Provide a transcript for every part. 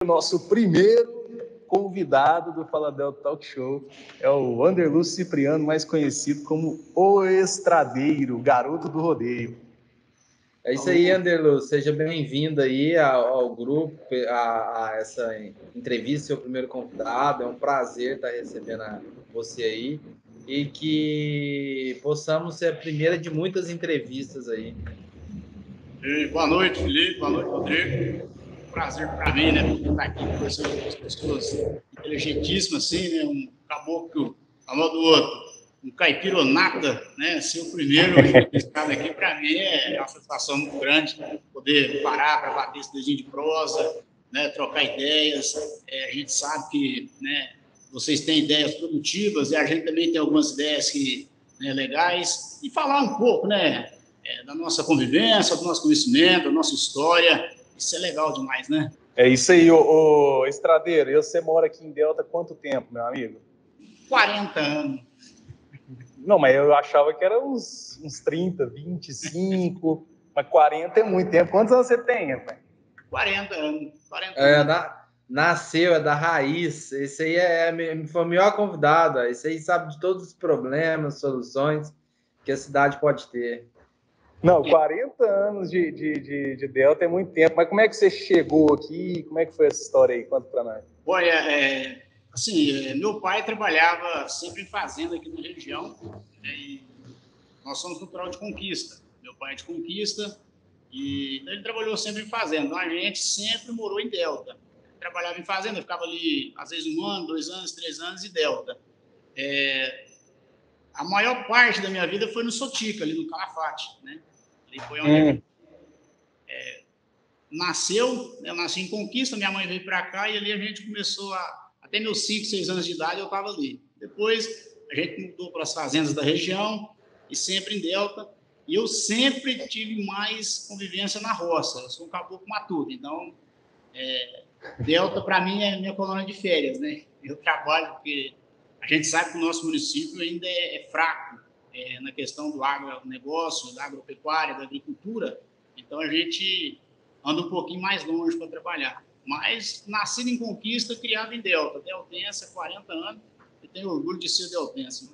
nosso primeiro convidado do Fala Delta Talk Show. É o Wanderluz Cipriano, mais conhecido como o Estradeiro, garoto do rodeio. É isso aí, Wanderluz. Seja bem-vindo aí ao grupo, a essa entrevista, seu primeiro convidado. É um prazer estar recebendo você aí e que possamos ser a primeira de muitas entrevistas aí. Boa noite, Felipe. Boa noite, Rodrigo. Prazer para mim, né? Estar aqui conversando com as pessoas inteligentíssimas, assim, né? Um caboclo famoso do outro, um caipironata, né? Ser o primeiro entrevistado aqui, para mim, é uma satisfação muito grande poder parar para bater esse dedinho de prosa, né? Trocar ideias. A gente sabe que, né, vocês têm ideias produtivas e a gente também tem algumas ideias que, né, legais. E falar um pouco, né? Da nossa convivência, do nosso conhecimento, da nossa história. Isso é legal demais, né? É isso aí, ô Estradeiro. E você mora aqui em Delta há quanto tempo, meu amigo? 40 anos. Não, mas eu achava que era uns 30, 25, mas 40 é muito tempo. Quantos anos você tem, rapaz? 40 anos. 40 anos. Nasceu, é da raiz. Esse aí foi o melhor convidado. Esse aí sabe de todos os problemas, soluções que a cidade pode ter. Não, 40 anos de Delta é muito tempo. Mas como é que você chegou aqui? Como é que foi essa história aí? Conta pra nós. Olha, assim, meu pai trabalhava sempre em fazenda aqui na região, né, e nós somos natural de Conquista. Meu pai é de Conquista, e então ele trabalhou sempre em fazenda. Então a gente sempre morou em Delta. Trabalhava em fazenda, ficava ali, às vezes 1 ano, 2 anos, 3 anos em Delta. A maior parte da minha vida foi no Sotica, ali no Calafate, né? Ali foi onde nasceu, eu nasci em Conquista, minha mãe veio para cá e ali a gente começou até meus 5, 6 anos de idade eu estava ali. Depois a gente mudou para as fazendas da região e sempre em Delta. E eu sempre tive mais convivência na roça. Eu sou um caboclo matuto, então Delta para mim é minha colônia de férias, né? Eu trabalho porque a gente sabe que o nosso município ainda é fraco na questão do agronegócio, da agropecuária, da agricultura. Então a gente anda um pouquinho mais longe para trabalhar. Mas nascido em Conquista, criado em Delta. Deltense há 40 anos e tenho orgulho de ser deltense.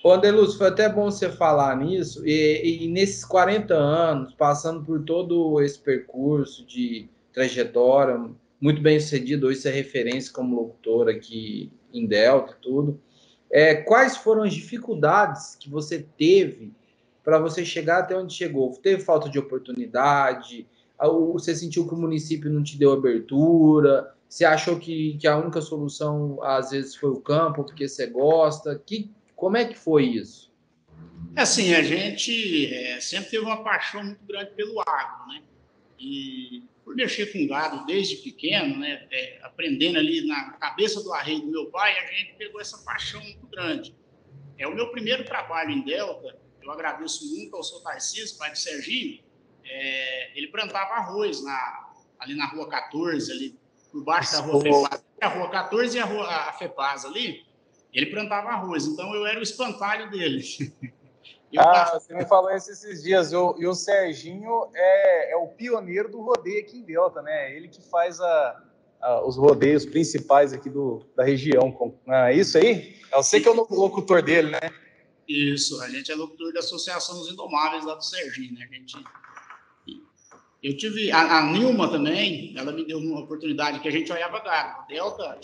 Ô, Wanderluz, foi até bom você falar nisso. E nesses 40 anos, passando por todo esse percurso de trajetória, muito bem sucedido, hoje você é referência como locutor aqui em Delta e tudo. Quais foram as dificuldades que você teve para você chegar até onde chegou? Teve falta de oportunidade? Você sentiu que o município não te deu abertura? Você achou que a única solução, às vezes, foi o campo, porque você gosta? Como é que foi isso? Assim, a gente sempre teve uma paixão muito grande pelo agro, né? E por mexer com gado desde pequeno, né, aprendendo ali na cabeça do arreio do meu pai, a gente pegou essa paixão muito grande. O meu primeiro trabalho em Delta, eu agradeço muito ao seu Tarcísio, pai do Serginho, ele plantava arroz ali na Rua 14, ali por baixo da Rua Fepaz. A Rua 14 e a Fepaz ali, ele plantava arroz, então eu era o espantalho dele. Você me falou isso esses dias. E o Serginho é o pioneiro do rodeio aqui em Delta, né? Ele que faz os rodeios principais aqui da região. É isso aí? Eu sei que é o locutor dele, né? Isso, a gente é locutor da Associação dos Indomáveis lá do Serginho, né? Eu tive a Nilma também, ela me deu uma oportunidade que a gente olhava gado. A Delta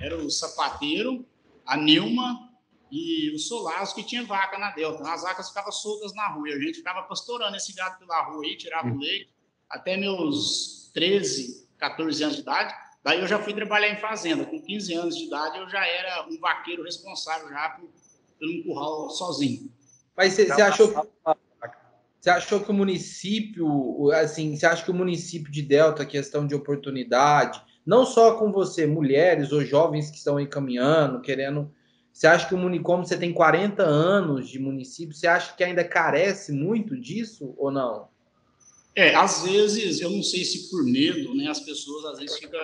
era o sapateiro, a Nilma e o Solazo, que tinha vaca na Delta. As vacas ficavam soltas na rua, e a gente ficava pastorando esse gado pela rua aí, tirava o leite, até meus 13, 14 anos de idade. Daí eu já fui trabalhar em fazenda. Com 15 anos de idade, eu já era um vaqueiro responsável já por um curral sozinho. Mas você achou que o município, assim, você acha que o município de Delta, questão de oportunidade, não só com você, mulheres ou jovens que estão aí caminhando, querendo. Você acha que como você tem 40 anos de município, você acha que ainda carece muito disso ou não? Às vezes, eu não sei se por medo, né, as pessoas às vezes ficam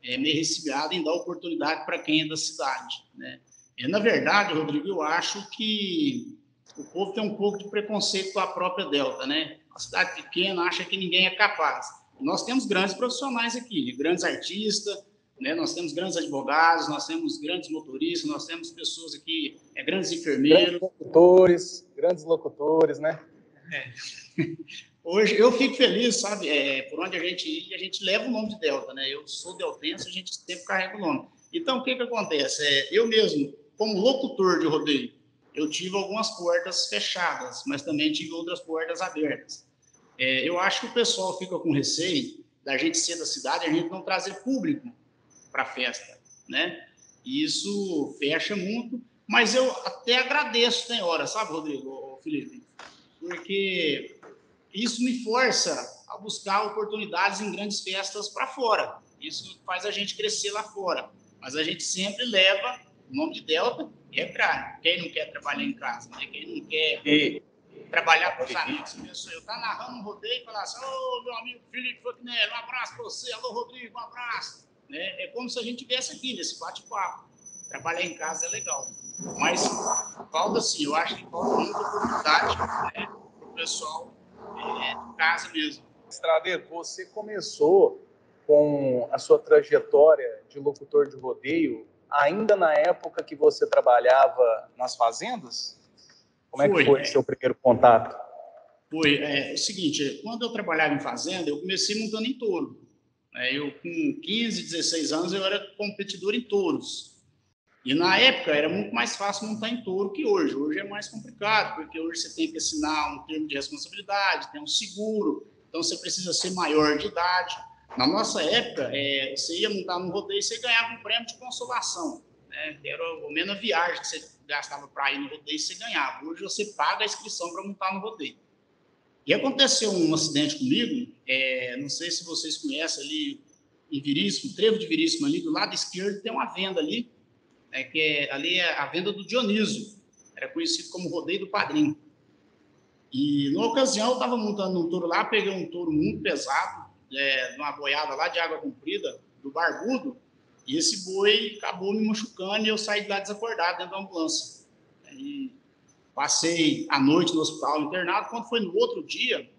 meio recebiadas em dar oportunidade para quem é da cidade, né? Na verdade, Rodrigo, eu acho que o povo tem um pouco de preconceito com a própria Delta, né? Uma cidade pequena acha que ninguém é capaz. Nós temos grandes profissionais aqui, grandes artistas, né? Nós temos grandes advogados, nós temos grandes motoristas, nós temos pessoas aqui, grandes enfermeiros. Grandes locutores, né? Hoje eu fico feliz, sabe, por onde a gente ir, a gente leva o nome de Delta, né? Eu sou deltense, a gente sempre carrega o nome. Então, o que acontece? Eu mesmo, como locutor de rodeio, eu tive algumas portas fechadas, mas também tive outras portas abertas. Eu acho que o pessoal fica com receio da gente ser da cidade, a gente não trazer público para a festa, né? E isso fecha muito, mas eu até agradeço, tem hora, sabe, Rodrigo, ou Felipe? Porque isso me força a buscar oportunidades em grandes festas para fora. Isso faz a gente crescer lá fora. Mas a gente sempre leva o nome de Delta e é claro, quem não quer trabalhar em casa, né? Quem não quer trabalhar com os amigos. Eu estar narrando um rodeio e falar assim, ô, meu amigo Felipe Faquinelli, um abraço para você, alô, Rodrigo, um abraço. Né? É como se a gente estivesse aqui nesse bate-papo. Trabalhar em casa é legal. Mas falta, sim, eu acho que falta muita oportunidade, né, para o pessoal de casa mesmo. Estradeiro, você começou com a sua trajetória de locutor de rodeio ainda na época que você trabalhava nas fazendas? Como é que foi o seu primeiro contato? Foi. O seguinte, quando eu trabalhava em fazenda, eu comecei montando em touro. Eu, com 15, 16 anos, eu era competidor em touros. E, na época, era muito mais fácil montar em touro que hoje. Hoje é mais complicado, porque hoje você tem que assinar um termo de responsabilidade, tem um seguro, então você precisa ser maior de idade. Na nossa época, você ia montar no rodeio e você ganhava um prêmio de consolação, né? Era o menos a viagem que você gastava para ir no rodeio, você ganhava. Hoje você paga a inscrição para montar no rodeio. E aconteceu um acidente comigo, não sei se vocês conhecem ali em Veríssimo, Trevo de Veríssimo, ali do lado esquerdo tem uma venda ali, que ali é a venda do Dionísio, era conhecido como Rodeio do Padrinho. E, na ocasião, eu estava montando um touro lá, peguei um touro muito pesado, numa boiada lá de Água Comprida, do Barbudo, e esse boi acabou me machucando e eu saí de lá desacordado dentro da ambulância. E passei a noite no hospital internado. Quando foi no outro dia,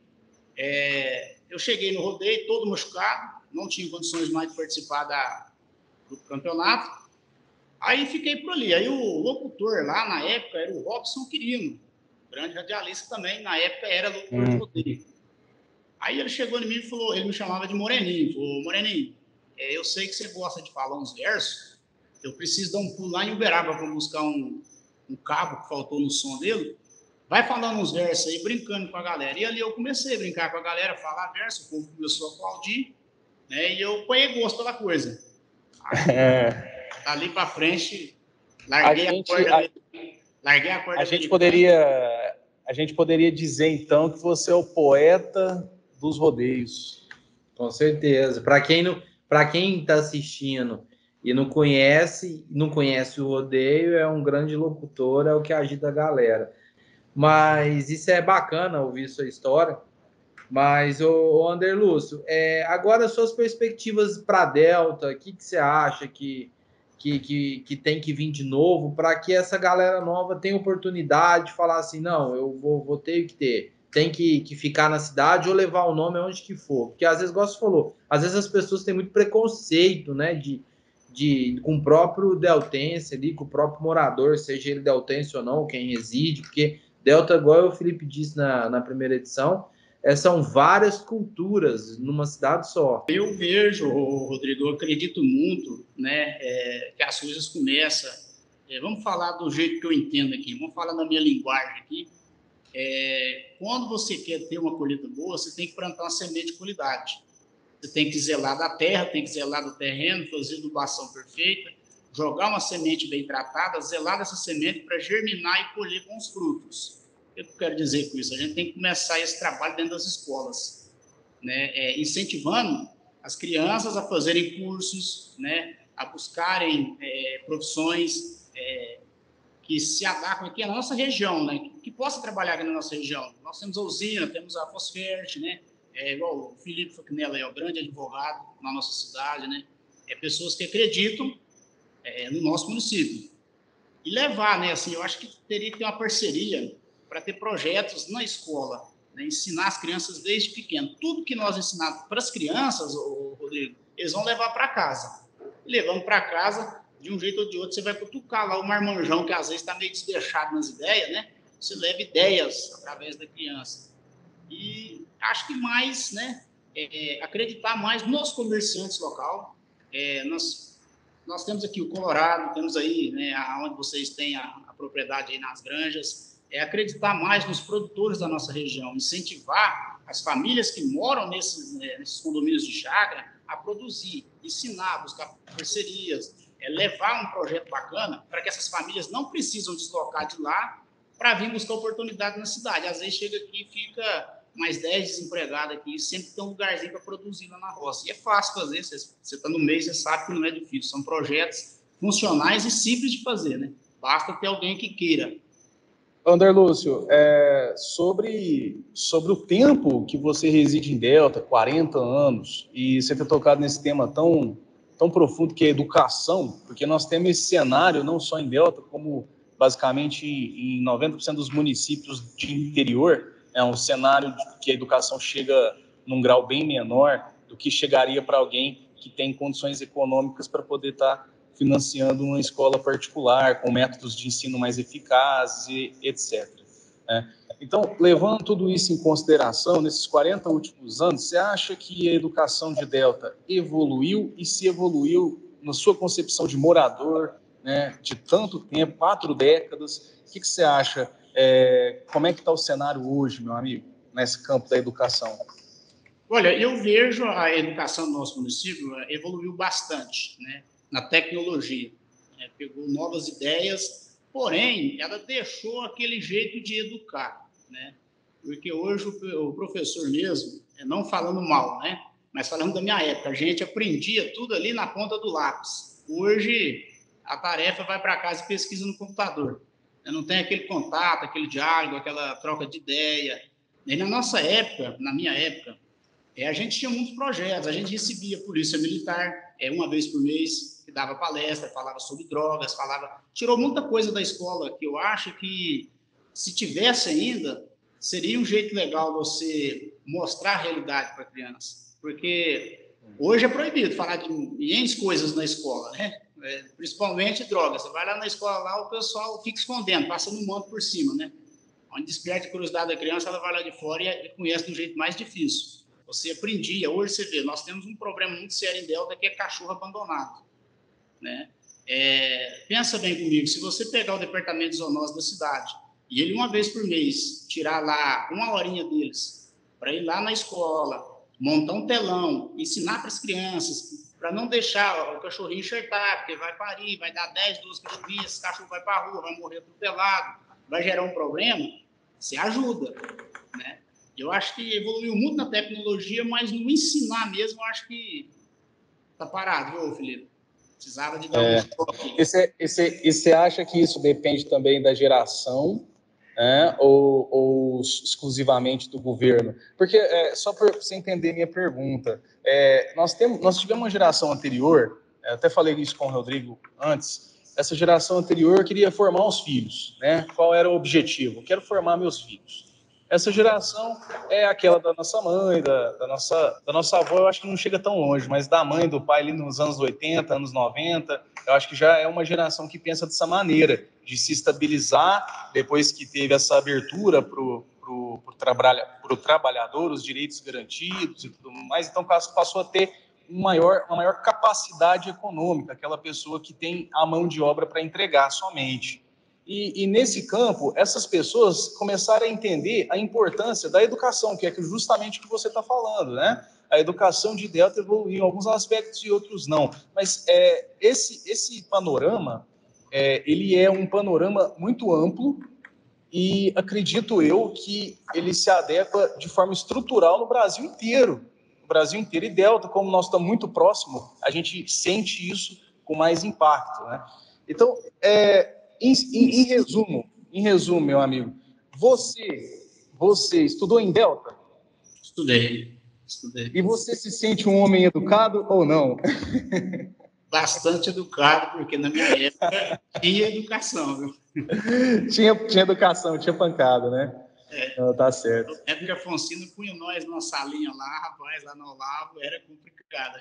eu cheguei no rodeio todo machucado, não tinha condições mais de participar do campeonato. Aí fiquei por ali. Aí o locutor lá, na época, era o Robson Quirino, grande radialista também, na época era locutor de rodeio. Aí ele chegou em mim e falou, ele me chamava de Moreninho, falou, Moreninho, eu sei que você gosta de falar uns versos, eu preciso dar um pulo lá em Uberaba para buscar um cabo que faltou no som dele, vai falando uns versos aí, brincando com a galera. E ali eu comecei a brincar com a galera, falar verso, o povo começou a aplaudir, né, e eu peguei gosto pela coisa. Aí, dali para frente, larguei a corda. A gente poderia dizer, então, que você é o poeta dos rodeios. Com certeza. Para quem está assistindo e não conhece o rodeio, é um grande locutor, é o que agita a galera. Mas isso é bacana ouvir sua história. Mas, o Ander Lúcio, agora suas perspectivas para a Delta, o que você acha que tem que vir de novo para que essa galera nova tenha oportunidade de falar assim, não, eu vou ter que ter, tem que ficar na cidade ou levar o nome aonde que for, porque às vezes, igual você falou, às vezes as pessoas têm muito preconceito, né, com o próprio deltense ali, com o próprio morador, seja ele deltense ou não, quem reside, porque Delta, igual o Felipe disse na primeira edição, são várias culturas numa cidade só. Eu vejo, Rodrigo, eu acredito muito, né, que as coisas começam. Vamos falar do jeito que eu entendo aqui, vamos falar na minha linguagem aqui. Quando você quer ter uma colheita boa, você tem que plantar uma semente de qualidade. Você tem que zelar da terra, tem que zelar do terreno, fazer adubação perfeita, jogar uma semente bem tratada, zelar dessa semente para germinar e colher bons frutos. O que eu quero dizer com isso? A gente tem que começar esse trabalho dentro das escolas, né? Incentivando as crianças a fazerem cursos, né? A buscarem profissões que se adaptem aqui na nossa região, né? Que possa trabalhar aqui na nossa região. Nós temos a usina, temos a Fosfert, né? Igual o Felipe Faquinelli é o grande advogado na nossa cidade, né? Pessoas que acreditam no nosso município. E levar, né? Assim, eu acho que teria que ter uma parceria para ter projetos na escola, né? Ensinar as crianças desde pequeno. Tudo que nós ensinamos para as crianças, Rodrigo, eles vão levar para casa. Levando para casa, de um jeito ou de outro, você vai cutucar lá o marmanjão, que às vezes está meio desleixado nas ideias, né? Você leva ideias através da criança. E acho que mais, né? Acreditar mais nos comerciantes local. Nós temos aqui o Colorado, temos aí, né, onde vocês têm a propriedade aí nas granjas, acreditar mais nos produtores da nossa região, incentivar as famílias que moram nesses condomínios de chácara a produzir, ensinar, buscar parcerias, levar um projeto bacana para que essas famílias não precisam deslocar de lá para vir buscar oportunidade na cidade. Às vezes chega aqui e fica mais 10 desempregados aqui, sempre tem um lugarzinho para produzir lá na roça. E é fácil fazer, você está no meio, você sabe que não é difícil. São projetos funcionais e simples de fazer, né? Basta ter alguém que queira. André Lúcio, sobre o tempo que você reside em Delta, 40 anos, e você ter tocado nesse tema tão profundo que é a educação, porque nós temos esse cenário, não só em Delta, como basicamente em 90% dos municípios de interior, é um cenário de que a educação chega num grau bem menor do que chegaria para alguém que tem condições econômicas para poder estar financiando uma escola particular, com métodos de ensino mais eficazes, e etc. Então, levando tudo isso em consideração, nesses 40 últimos anos, você acha que a educação de Delta evoluiu, e se evoluiu na sua concepção de morador, né, de tanto tempo, 4 décadas, o que você acha? Como é que está o cenário hoje, meu amigo, nesse campo da educação? Olha, eu vejo a educação do nosso município evoluiu bastante, né, na tecnologia. Pegou novas ideias, porém, ela deixou aquele jeito de educar, né? Porque hoje o professor mesmo, não falando mal, né, mas falando da minha época, a gente aprendia tudo ali na ponta do lápis. Hoje, a tarefa vai para casa e pesquisa no computador. Não tem aquele contato, aquele diálogo, aquela troca de ideia. E na nossa época, na minha época, a gente tinha muitos projetos, a gente recebia polícia militar uma vez por mês, que dava palestra, falava sobre drogas, tirou muita coisa da escola, que eu acho que, se tivesse ainda, seria um jeito legal você mostrar a realidade para a criança, porque hoje é proibido falar de N coisas na escola, né? Principalmente drogas. Você vai lá na escola, lá o pessoal fica escondendo, passando um manto por cima, né? Onde desperta a curiosidade da criança, ela vai lá de fora e conhece do jeito mais difícil. Você aprendia. Hoje você vê, nós temos um problema muito sério em Delta, que é cachorro abandonado, né? Pensa bem comigo, se você pegar o departamento de zoonose da cidade e ele uma vez por mês tirar lá uma horinha deles para ir lá na escola, montar um telão, ensinar para as crianças, para não deixar o cachorrinho enxertar, porque vai parir, vai dar 10, 12 cachorrinhos, esse cachorro vai para a rua, vai morrer atropelado, vai gerar um problema, você ajuda, né? Eu acho que evoluiu muito na tecnologia, mas no ensinar mesmo, eu acho que está parado, viu, Felipe? Precisava de dar um toque. E você acha que isso depende também da geração, né, ou exclusivamente do governo? Porque, só para você entender minha pergunta, nós tivemos uma geração anterior, até falei isso com o Rodrigo antes, essa geração anterior queria formar os filhos, né? Qual era o objetivo? Quero formar meus filhos. Essa geração é aquela da nossa mãe, da nossa avó, eu acho que não chega tão longe, mas da mãe, do pai ali nos anos 80, anos 90, eu acho que já é uma geração que pensa dessa maneira, de se estabilizar depois que teve essa abertura para o trabalhador, os direitos garantidos e tudo mais. Então passou a ter uma maior capacidade econômica, aquela pessoa que tem a mão de obra para entregar somente. E nesse campo, essas pessoas começaram a entender a importância da educação, que é justamente o que você está falando, né? A educação de Delta evoluiu em alguns aspectos e outros não. Mas esse panorama, ele é um panorama muito amplo e acredito eu que ele se adequa de forma estrutural no Brasil inteiro. No Brasil inteiro. E Delta, como nós estamos muito próximo, a gente sente isso com mais impacto, né? Então, em resumo, meu amigo, você estudou em Delta? Estudei. E você se sente um homem educado ou não? Bastante educado, porque na minha época tinha educação, viu? Tinha educação, tinha pancada, né? Tá certo. É porque a Afonsina punha nós numa salinha lá, rapaz, lá no Olavo, era complicado.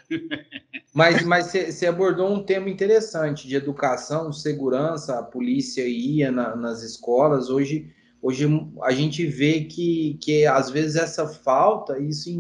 Mas você abordou um tema interessante de educação, segurança, a polícia ia nas escolas. Hoje a gente vê que às vezes essa falta, isso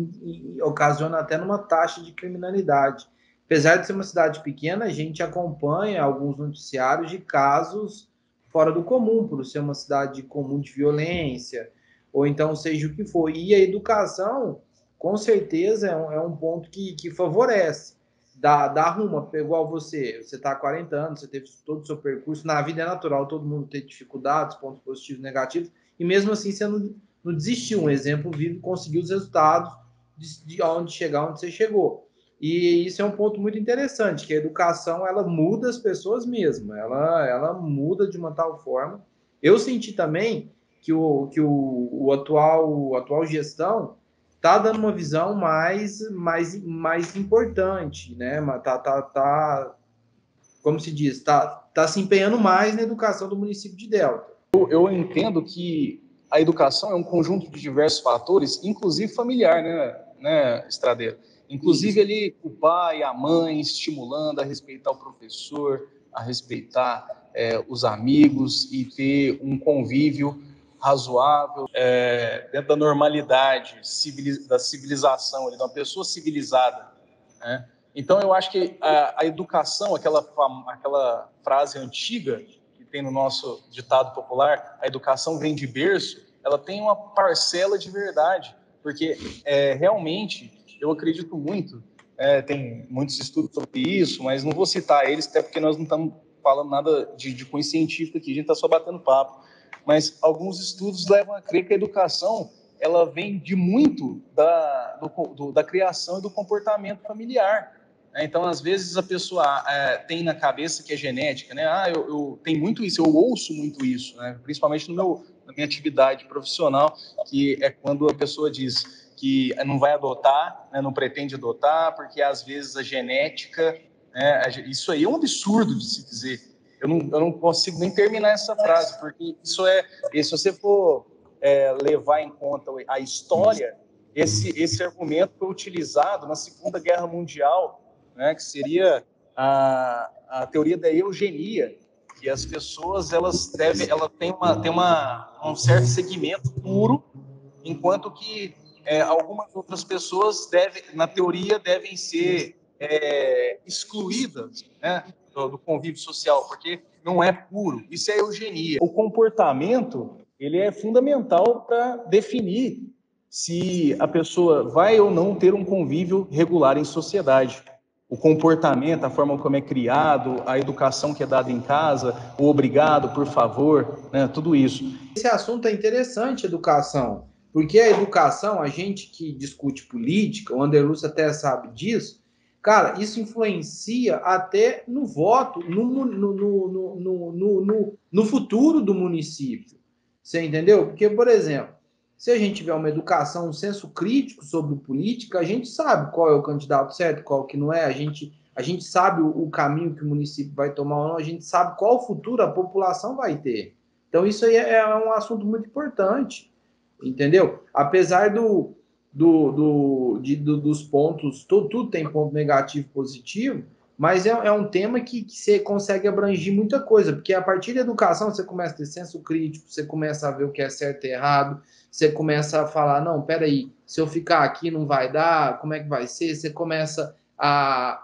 ocasiona até numa taxa de criminalidade. Apesar de ser uma cidade pequena, a gente acompanha alguns noticiários de casos fora do comum, por ser uma cidade comum de violência, ou então seja o que for. E a educação, com certeza, é um ponto que favorece. Dá rumo, igual você está há 40 anos, você teve todo o seu percurso, na vida é natural, todo mundo tem dificuldades, pontos positivos e negativos, e mesmo assim você não desistiu, um exemplo vivo, conseguiu os resultados de onde chegar, onde você chegou. E isso é um ponto muito interessante, que a educação, ela muda as pessoas mesmo, ela muda de uma tal forma. Eu senti também que a atual gestão tá dando uma visão mais importante, né? Como se diz, tá se empenhando mais na educação do município de Delta. Eu entendo que a educação é um conjunto de diversos fatores, inclusive familiar, né, Estradeiro? Inclusive ali o pai, a mãe estimulando a respeitar o professor, a respeitar os amigos e ter um convívio razoável, dentro da normalidade, da civilização, de uma pessoa civilizada, né? Então, eu acho que a educação, aquela frase antiga que tem no nosso ditado popular, a educação vem de berço, ela tem uma parcela de verdade, porque realmente eu acredito muito, tem muitos estudos sobre isso, mas não vou citar eles, até porque nós não estamos falando nada de cunho científico aqui, a gente está só batendo papo. Mas alguns estudos levam a crer que a educação ela vem de muito da criação e do comportamento familiar. Então, às vezes, a pessoa tem na cabeça que é genética, né? Eu tenho muito isso, eu ouço muito isso, né? Principalmente na minha atividade profissional, que é quando a pessoa diz que não vai adotar, né? Não pretende adotar, porque às vezes a genética, né? Isso aí é um absurdo de se dizer. Eu não consigo nem terminar essa frase, porque se você for levar em conta a história, esse argumento foi utilizado na Segunda Guerra Mundial, né, que seria a teoria da eugenia, que as pessoas elas têm um certo segmento puro, enquanto que algumas outras pessoas na teoria devem ser excluídas, né, do convívio social, porque não é puro. Isso é eugenia. O comportamento ele é fundamental para definir se a pessoa vai ou não ter um convívio regular em sociedade. O comportamento, a forma como é criado, a educação que é dada em casa, o obrigado, por favor, né, tudo isso. Esse assunto é interessante, educação, porque a educação, a gente que discute política, o Anderlúcio até sabe disso, cara, isso influencia até no voto, no futuro do município. Você entendeu? Porque, por exemplo, se a gente tiver uma educação, um senso crítico sobre política, a gente sabe qual é o candidato certo, qual que não é, a gente sabe o caminho que o município vai tomar ou não, a gente sabe qual futuro a população vai ter. Então, isso aí é um assunto muito importante, entendeu? Apesar dos pontos, tudo tem ponto negativo e positivo, mas é um tema que você consegue abranger muita coisa, porque a partir da educação você começa a ter senso crítico, você começa a ver o que é certo e errado, você começa a falar, não, peraí, se eu ficar aqui não vai dar, como é que vai ser? Você começa a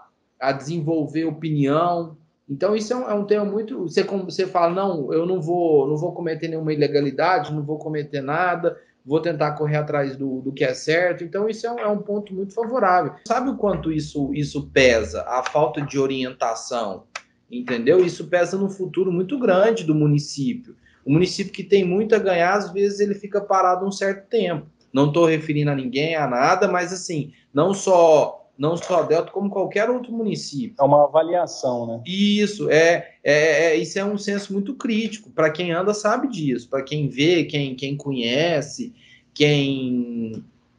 desenvolver opinião. Então, isso é um tema muito... Você fala, não, eu não vou cometer nenhuma ilegalidade, não vou cometer nada, vou tentar correr atrás do que é certo. Então, isso é um ponto muito favorável. Sabe o quanto isso pesa? A falta de orientação, entendeu? Isso pesa no futuro muito grande do município. O município que tem muito a ganhar, às vezes ele fica parado um certo tempo. Não estou referindo a ninguém, a nada, mas assim, não só Delta, como qualquer outro município. É uma avaliação, né? Isso, isso é um senso muito crítico. Para quem anda, sabe disso. Para quem vê, quem conhece,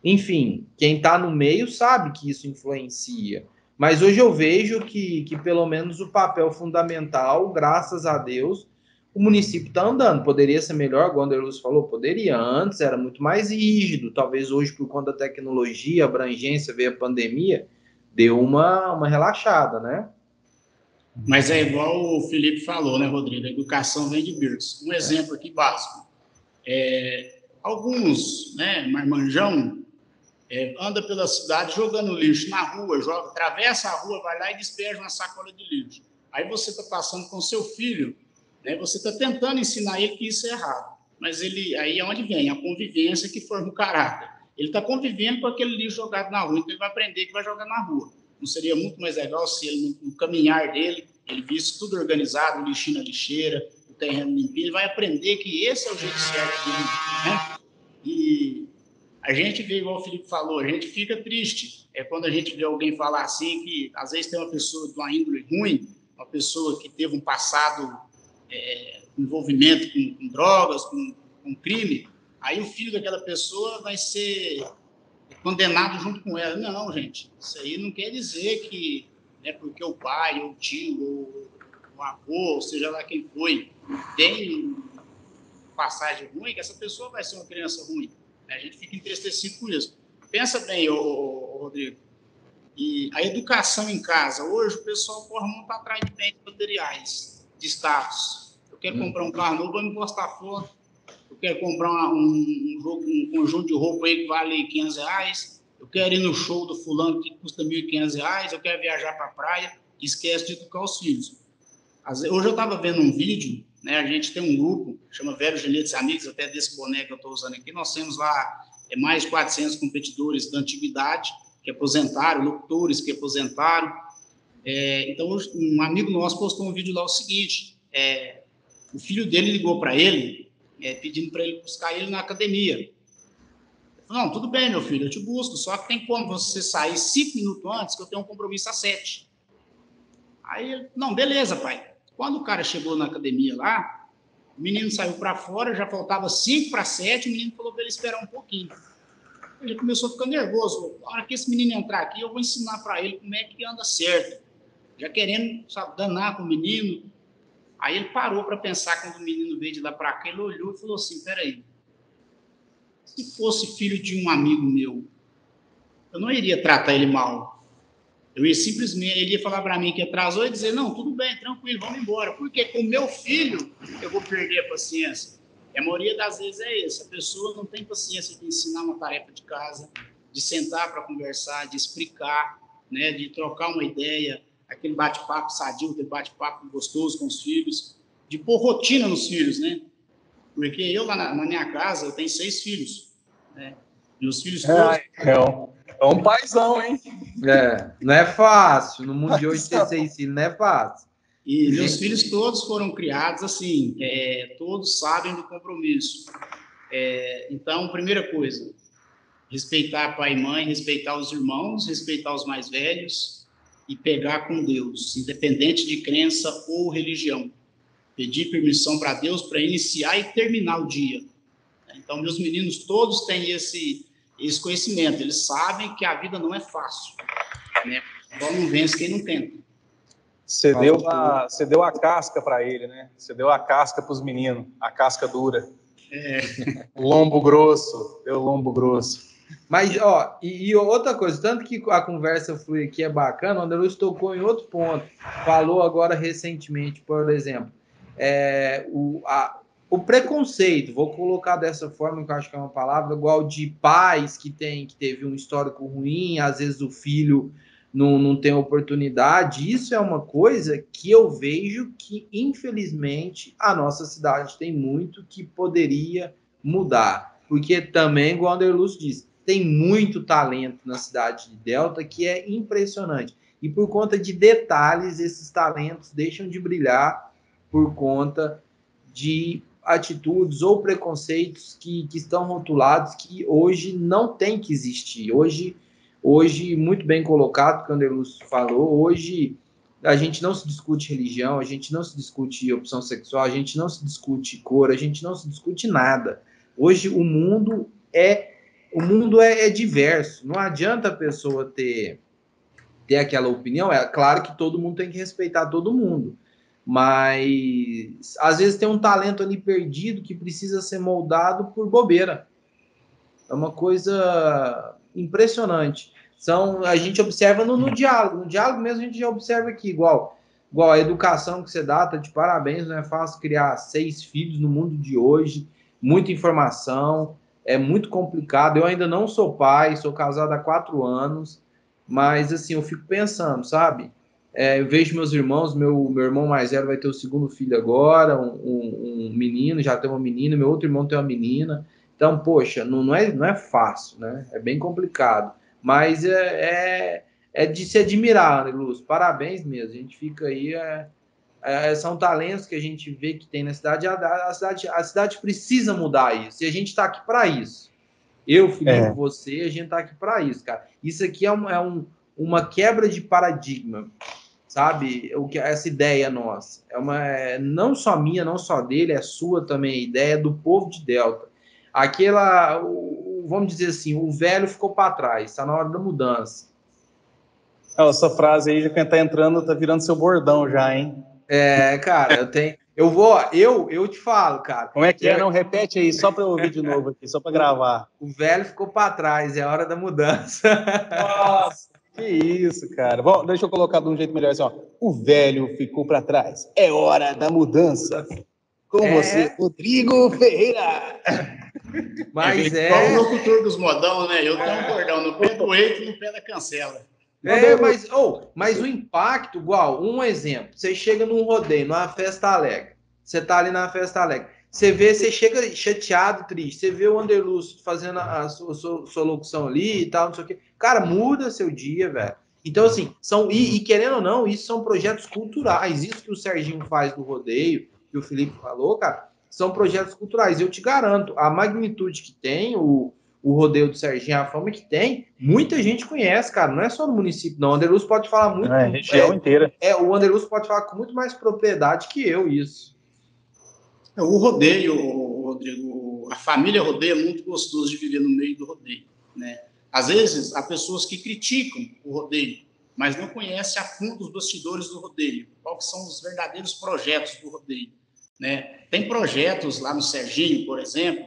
enfim, quem está no meio sabe que isso influencia. Mas hoje eu vejo que pelo menos o papel fundamental, graças a Deus, o município está andando. Poderia ser melhor, igual o Anderluz falou, poderia. Antes era muito mais rígido, talvez hoje, por conta da tecnologia, abrangência, veio a pandemia, deu uma relaxada, né? Mas é igual o Felipe falou, né, Rodrigo? A educação vem de berço. Um exemplo aqui básico. Alguns, né, marmanjão, anda pela cidade jogando lixo na rua, atravessa a rua, vai lá e despeja uma sacola de lixo. Aí você está passando com seu filho, né, você está tentando ensinar ele que isso é errado. Mas aí é onde vem a convivência que forma o caráter. Ele está convivendo com aquele lixo jogado na rua, então ele vai aprender que vai jogar na rua. Não seria muito mais legal se ele, no caminhar dele, ele visse tudo organizado, o lixinho na lixeira, o terreno limpinho, ele vai aprender que esse é o jeito certo dele, né? E a gente vê, igual o Felipe falou, a gente fica triste. Quando a gente vê alguém falar assim, que às vezes tem uma pessoa de uma índole ruim, uma pessoa que teve um passado envolvimento com drogas, com crime, aí o filho daquela pessoa vai ser condenado junto com ela. Não, gente, isso aí não quer dizer que porque o pai, ou o tio, ou o avô, ou seja lá quem foi, tem passagem ruim, que essa pessoa vai ser uma criança ruim. A gente fica entristecido com isso. Pensa bem, Rodrigo, e a educação em casa, hoje o pessoal corre muito atrás de bens materiais, de status. Eu quero comprar um carro novo, vou me postar foto. Eu quero comprar um conjunto de roupa aí que vale R$500. Eu quero ir no show do fulano que custa R$1.500. Eu quero viajar para a praia. Esquece de educar os filhos. Hoje eu estava vendo um vídeo, né? A gente tem um grupo, chama Velhos Genetes Amigos, até desse boné que eu estou usando aqui. Nós temos lá mais de 400 competidores da antiguidade que aposentaram, locutores que aposentaram. Então, um amigo nosso postou um vídeo lá o seguinte, o filho dele ligou para ele, pedindo para ele buscar ele na academia. Ele falou, não, tudo bem, meu filho, eu te busco, só que tem como você sair 5 minutos antes, que eu tenho um compromisso às 7. Aí ele, não, beleza, pai. Quando o cara chegou na academia lá, o menino saiu para fora, já faltava 5 para 7, o menino falou para ele esperar um pouquinho. Ele começou a ficar nervoso. Na hora que esse menino entrar aqui, eu vou ensinar para ele como é que anda certo. Já querendo, sabe, danar com o menino. Aí ele parou para pensar quando o menino veio de lá para cá, ele olhou e falou assim, peraí, se fosse filho de um amigo meu, eu não iria tratar ele mal. Eu ia simplesmente, ele ia falar para mim que atrasou e dizer, não, tudo bem, tranquilo, vamos embora. Porque com o meu filho eu vou perder a paciência. E a maioria das vezes é isso, a pessoa não tem paciência de ensinar uma tarefa de casa, de sentar para conversar, de explicar, né, de trocar uma ideia, aquele bate-papo sadio, aquele bate-papo gostoso com os filhos, de pôr rotina nos filhos, né? Porque eu, lá na minha casa, eu tenho 6 filhos, né? Meus filhos todos... É um paizão, hein? Não é fácil. No mundo de hoje, ter 6 filhos não é fácil. E meus filhos todos foram criados assim, todos sabem do compromisso. Então, primeira coisa, respeitar pai e mãe, respeitar os irmãos, respeitar os mais velhos e pegar com Deus, independente de crença ou religião. Pedir permissão para Deus para iniciar e terminar o dia. Então, meus meninos todos têm esse conhecimento, eles sabem que a vida não é fácil, né? Só não vence quem não tenta. Você deu a casca para ele, né? Você deu a casca para os meninos, a casca dura. Lombo grosso, deu lombo grosso. Mas, ó, e outra coisa, tanto que a conversa flui aqui é bacana, o Anderluz tocou em outro ponto. Falou agora recentemente, por exemplo, o preconceito, vou colocar dessa forma, que eu acho que é uma palavra, igual de pais que teve um histórico ruim, às vezes o filho não tem oportunidade. Isso é uma coisa que eu vejo que, infelizmente, a nossa cidade tem muito que poderia mudar. Porque também, igual o Anderluz disse, tem muito talento na cidade de Delta que é impressionante. E por conta de detalhes, esses talentos deixam de brilhar por conta de atitudes ou preconceitos que estão rotulados, que hoje não tem que existir. Hoje, muito bem colocado, que o Anderluz falou, hoje a gente não se discute religião, a gente não se discute opção sexual, a gente não se discute cor, a gente não se discute nada. Hoje o mundo é diverso. Não adianta a pessoa ter aquela opinião. É claro que todo mundo tem que respeitar todo mundo. mas às vezes tem um talento ali perdido que precisa ser moldado por bobeira. É uma coisa impressionante. A gente observa no diálogo. No diálogo mesmo a gente já observa aqui, igual a educação que você dá, tá de parabéns, não é fácil criar 6 filhos no mundo de hoje, muita informação, é muito complicado. Eu ainda não sou pai, sou casado há 4 anos, mas assim, eu fico pensando, sabe? Eu vejo meus irmãos, meu irmão mais velho vai ter o 2º filho agora, um menino, já tem uma menina, meu outro irmão tem uma menina. Então, poxa, não é fácil, né? É bem complicado. Mas é de se admirar, né, Lúcio? Parabéns mesmo. A gente fica aí. São talentos que a gente vê que tem na cidade. A cidade precisa mudar isso. E a gente está aqui para isso. Eu, Felipe, você, a gente está aqui para isso, cara. Isso aqui é uma quebra de paradigma, sabe? Essa ideia nossa. Não só minha, não só dele, é sua também. A ideia do povo de Delta. Vamos dizer assim, o velho ficou para trás, está na hora da mudança. Essa frase aí, já que tá entrando, tá virando seu bordão já, hein? Cara, eu te falo, cara. Como é que é? Não, repete aí, só para eu ouvir de novo aqui, só para gravar. O velho ficou para trás, é a hora da mudança. Nossa, que isso, cara. Bom, deixa eu colocar de um jeito melhor assim, ó. O velho ficou para trás, é hora da mudança. Com você, Rodrigo Ferreira. Mas igual o locutor dos modão, né? Eu tenho um bordão no pé do eito e no pé da cancela. Mas o impacto, igual, um exemplo. Você chega num rodeio, numa festa alegre. Você tá ali na festa alegre. Você chega chateado, triste. Você vê o Anderlúcio fazendo a sua locução ali e tal, não sei o quê. Cara, muda seu dia, velho. Então, assim, querendo ou não, isso são projetos culturais. Isso que o Serginho faz do rodeio, que o Felipe falou, cara, são projetos culturais. Eu te garanto, a magnitude que tem o rodeio do Serginho, a fama que tem, muita gente conhece, cara. Não é só no município, não. O Anderlúcio pode falar muito. A região inteira. O Anderlúcio pode falar com muito mais propriedade que eu, isso. O rodeio, Rodrigo, a família rodeio é muito gostoso de viver no meio do rodeio, né? Às vezes, há pessoas que criticam o rodeio, mas não conhecem a fundo os bastidores do rodeio, quais são os verdadeiros projetos do rodeio, né? Tem projetos lá no Serginho, por exemplo,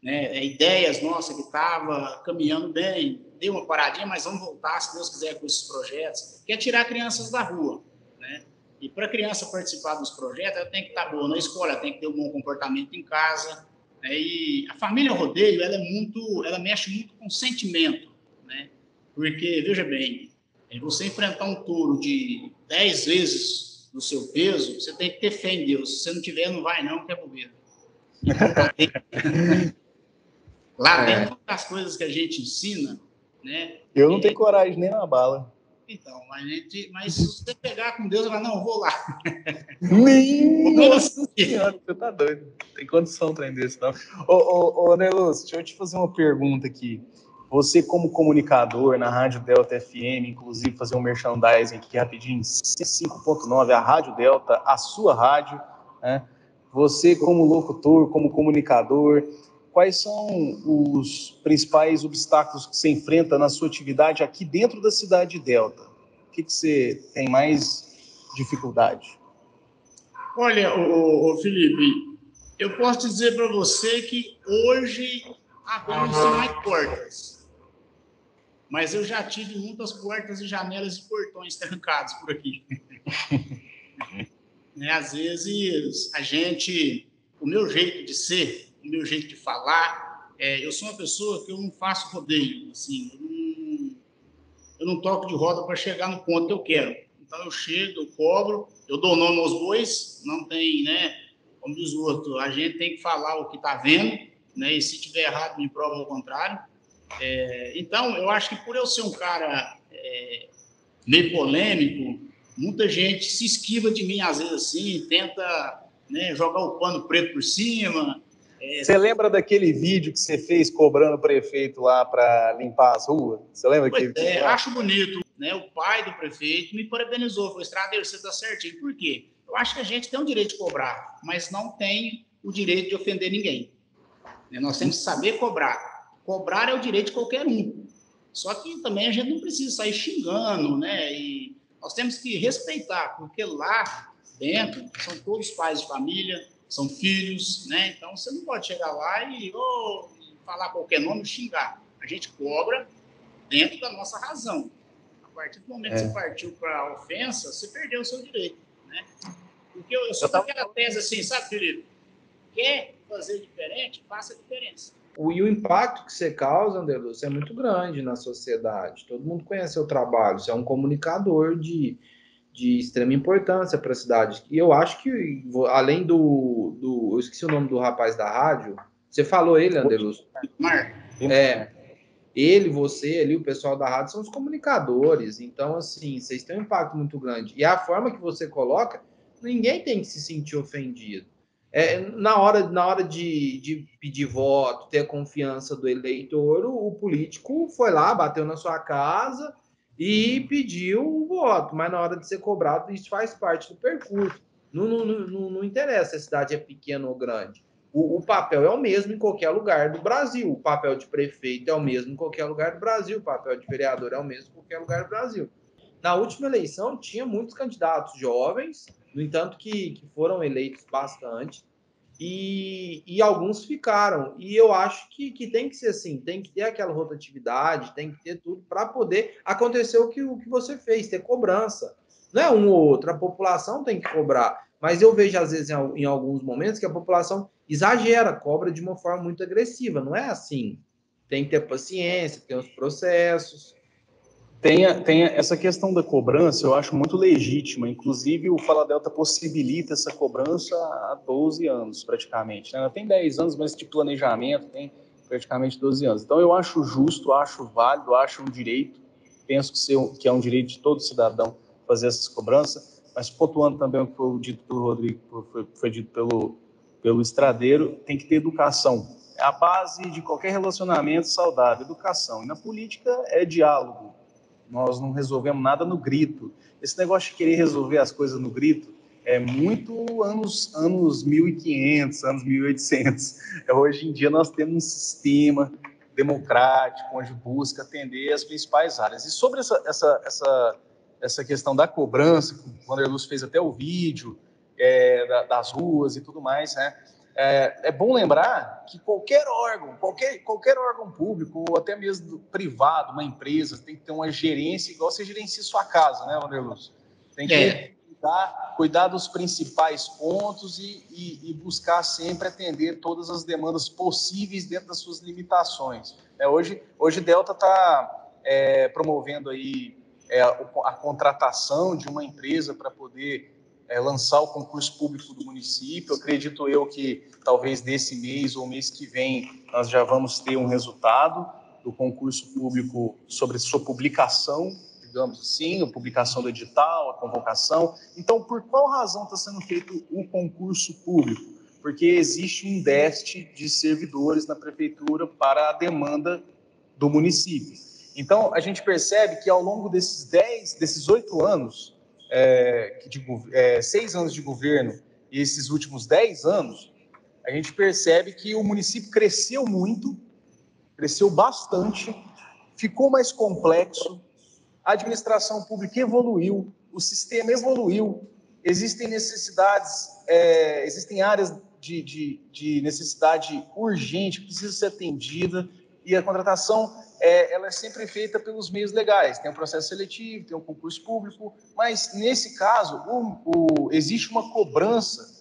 né? Ideias nossas que estavam caminhando bem, deu uma paradinha, mas vamos voltar, se Deus quiser, com esses projetos, que é tirar crianças da rua, né? E para a criança participar dos projetos, ela tem que estar boa na escola, tem que ter um bom comportamento em casa, né? E a família rodeio, ela mexe muito com sentimento, né? Porque, veja bem, você enfrentar um touro de 10 vezes do seu peso, você tem que ter fé em Deus. Se você não tiver, não vai não, que é bobeira. Então, lá dentro das coisas que a gente ensina, né? Eu não tenho coragem nem na bala. Então, mas se você pegar com Deus, vai, não, vou lá. Nossa senhora, você tá doido. Não tem condição trem desse, não. Ô, Nerlus, deixa eu te fazer uma pergunta aqui. Você, como comunicador na Rádio Delta FM, inclusive fazer um merchandising aqui rapidinho, 5.9, a Rádio Delta, a sua rádio, né? Você, como locutor, como comunicador, quais são os principais obstáculos que você enfrenta na sua atividade aqui dentro da cidade de Delta? O que você tem mais dificuldade? Olha, Felipe, eu posso dizer para você que hoje abrimos mais portas, mas eu já tive muitas portas e janelas e portões trancados por aqui. Às vezes, o meu jeito de ser, o meu jeito de falar, eu sou uma pessoa que eu não faço rodeio, assim, eu não toco de roda para chegar no ponto que eu quero. Então, eu chego, eu cobro, eu dou nome aos bois, não tem, né? Como diz o outro, a gente tem que falar o que está vendo, né? E se tiver errado, me prova ao contrário. Então, eu acho que por eu ser um cara meio polêmico, muita gente se esquiva de mim, às vezes, assim, tenta, né, jogar o pano preto por cima. Você lembra daquele vídeo que você fez cobrando o prefeito lá para limpar as ruas? Você lembra que? Acho bonito, né? O pai do prefeito me parabenizou, falou: Estradeiro, você está certinho. Por quê? Eu acho que a gente tem o direito de cobrar, mas não tem o direito de ofender ninguém. Nós temos que saber cobrar. Cobrar é o direito de qualquer um. Só que também a gente não precisa sair xingando, né? E nós temos que respeitar, porque lá dentro são todos pais de família, são filhos, né? Então, você não pode chegar lá e falar qualquer nome e xingar. A gente cobra dentro da nossa razão. A partir do momento que você partiu para a ofensa, você perdeu o seu direito, né? Porque eu sou daquela tese assim, sabe, Felipe? Quer fazer diferente, faça a diferença. E o impacto que você causa, Anderlúcio, é muito grande na sociedade. Todo mundo conhece o seu trabalho. Você é um comunicador de extrema importância para a cidade. E eu acho que, além eu esqueci o nome do rapaz da rádio. Você falou ele, Anderlúcio? Ele, você ali, o pessoal da rádio são os comunicadores. Então, assim, vocês têm um impacto muito grande. E a forma que você coloca, ninguém tem que se sentir ofendido. Na hora de pedir voto, ter a confiança do eleitor, o político foi lá, bateu na sua casa e pediu o voto. Mas na hora de ser cobrado, isso faz parte do percurso. Não interessa se a cidade é pequena ou grande. O papel é o mesmo em qualquer lugar do Brasil. O papel de prefeito é o mesmo em qualquer lugar do Brasil. O papel de vereador é o mesmo em qualquer lugar do Brasil. Na última eleição, tinha muitos candidatos jovens, no entanto que foram eleitos bastante, e alguns ficaram. E eu acho que tem que ser assim, tem que ter aquela rotatividade, tem que ter tudo para poder acontecer o que você fez, ter cobrança. Não é um ou outro, a população tem que cobrar. Mas eu vejo, às vezes, em alguns momentos, que a população exagera, cobra de uma forma muito agressiva. Não é assim. Tem que ter paciência, tem os processos. Tem essa questão da cobrança, eu acho muito legítima. Inclusive, o Fala Delta possibilita essa cobrança há 12 anos, praticamente. Né? Tem 10 anos, mas de planejamento tem praticamente 12 anos. Então, eu acho justo, acho válido, acho um direito. Penso que é um direito de todo cidadão fazer essas cobranças. Mas, pontuando também o que foi dito pelo Rodrigo, foi dito pelo Estradeiro, tem que ter educação. É a base de qualquer relacionamento saudável, educação. E na política é diálogo. Nós não resolvemos nada no grito. Esse negócio de querer resolver as coisas no grito é muito anos 1500, anos 1800. Hoje em dia nós temos um sistema democrático onde busca atender as principais áreas. E sobre essa questão da cobrança, o Anderlúcio fez até o vídeo das ruas e tudo mais, né? É bom lembrar que qualquer órgão público, ou até mesmo privado, uma empresa, tem que ter uma gerência igual você gerencia sua casa, né, Wanderlust? Tem que cuidar dos principais pontos e buscar sempre atender todas as demandas possíveis dentro das suas limitações. Hoje Delta está promovendo aí a contratação de uma empresa para poder lançar o concurso público do município. Acredito eu que talvez desse mês ou mês que vem nós já vamos ter um resultado do concurso público sobre sua publicação, digamos assim, a publicação do edital, a convocação. Então, por qual razão está sendo feito o concurso público? Porque existe um déficit de servidores na prefeitura para a demanda do município. Então, a gente percebe que ao longo desses 8 anos, 6 anos de governo e esses últimos 10 anos, a gente percebe que o município cresceu muito, cresceu bastante, ficou mais complexo, a administração pública evoluiu, o sistema evoluiu, existem necessidades, existem áreas de necessidade urgente, que precisa ser atendida, e a contratação ela é sempre feita pelos meios legais. Tem um processo seletivo, tem um concurso público, mas, nesse caso, existe uma cobrança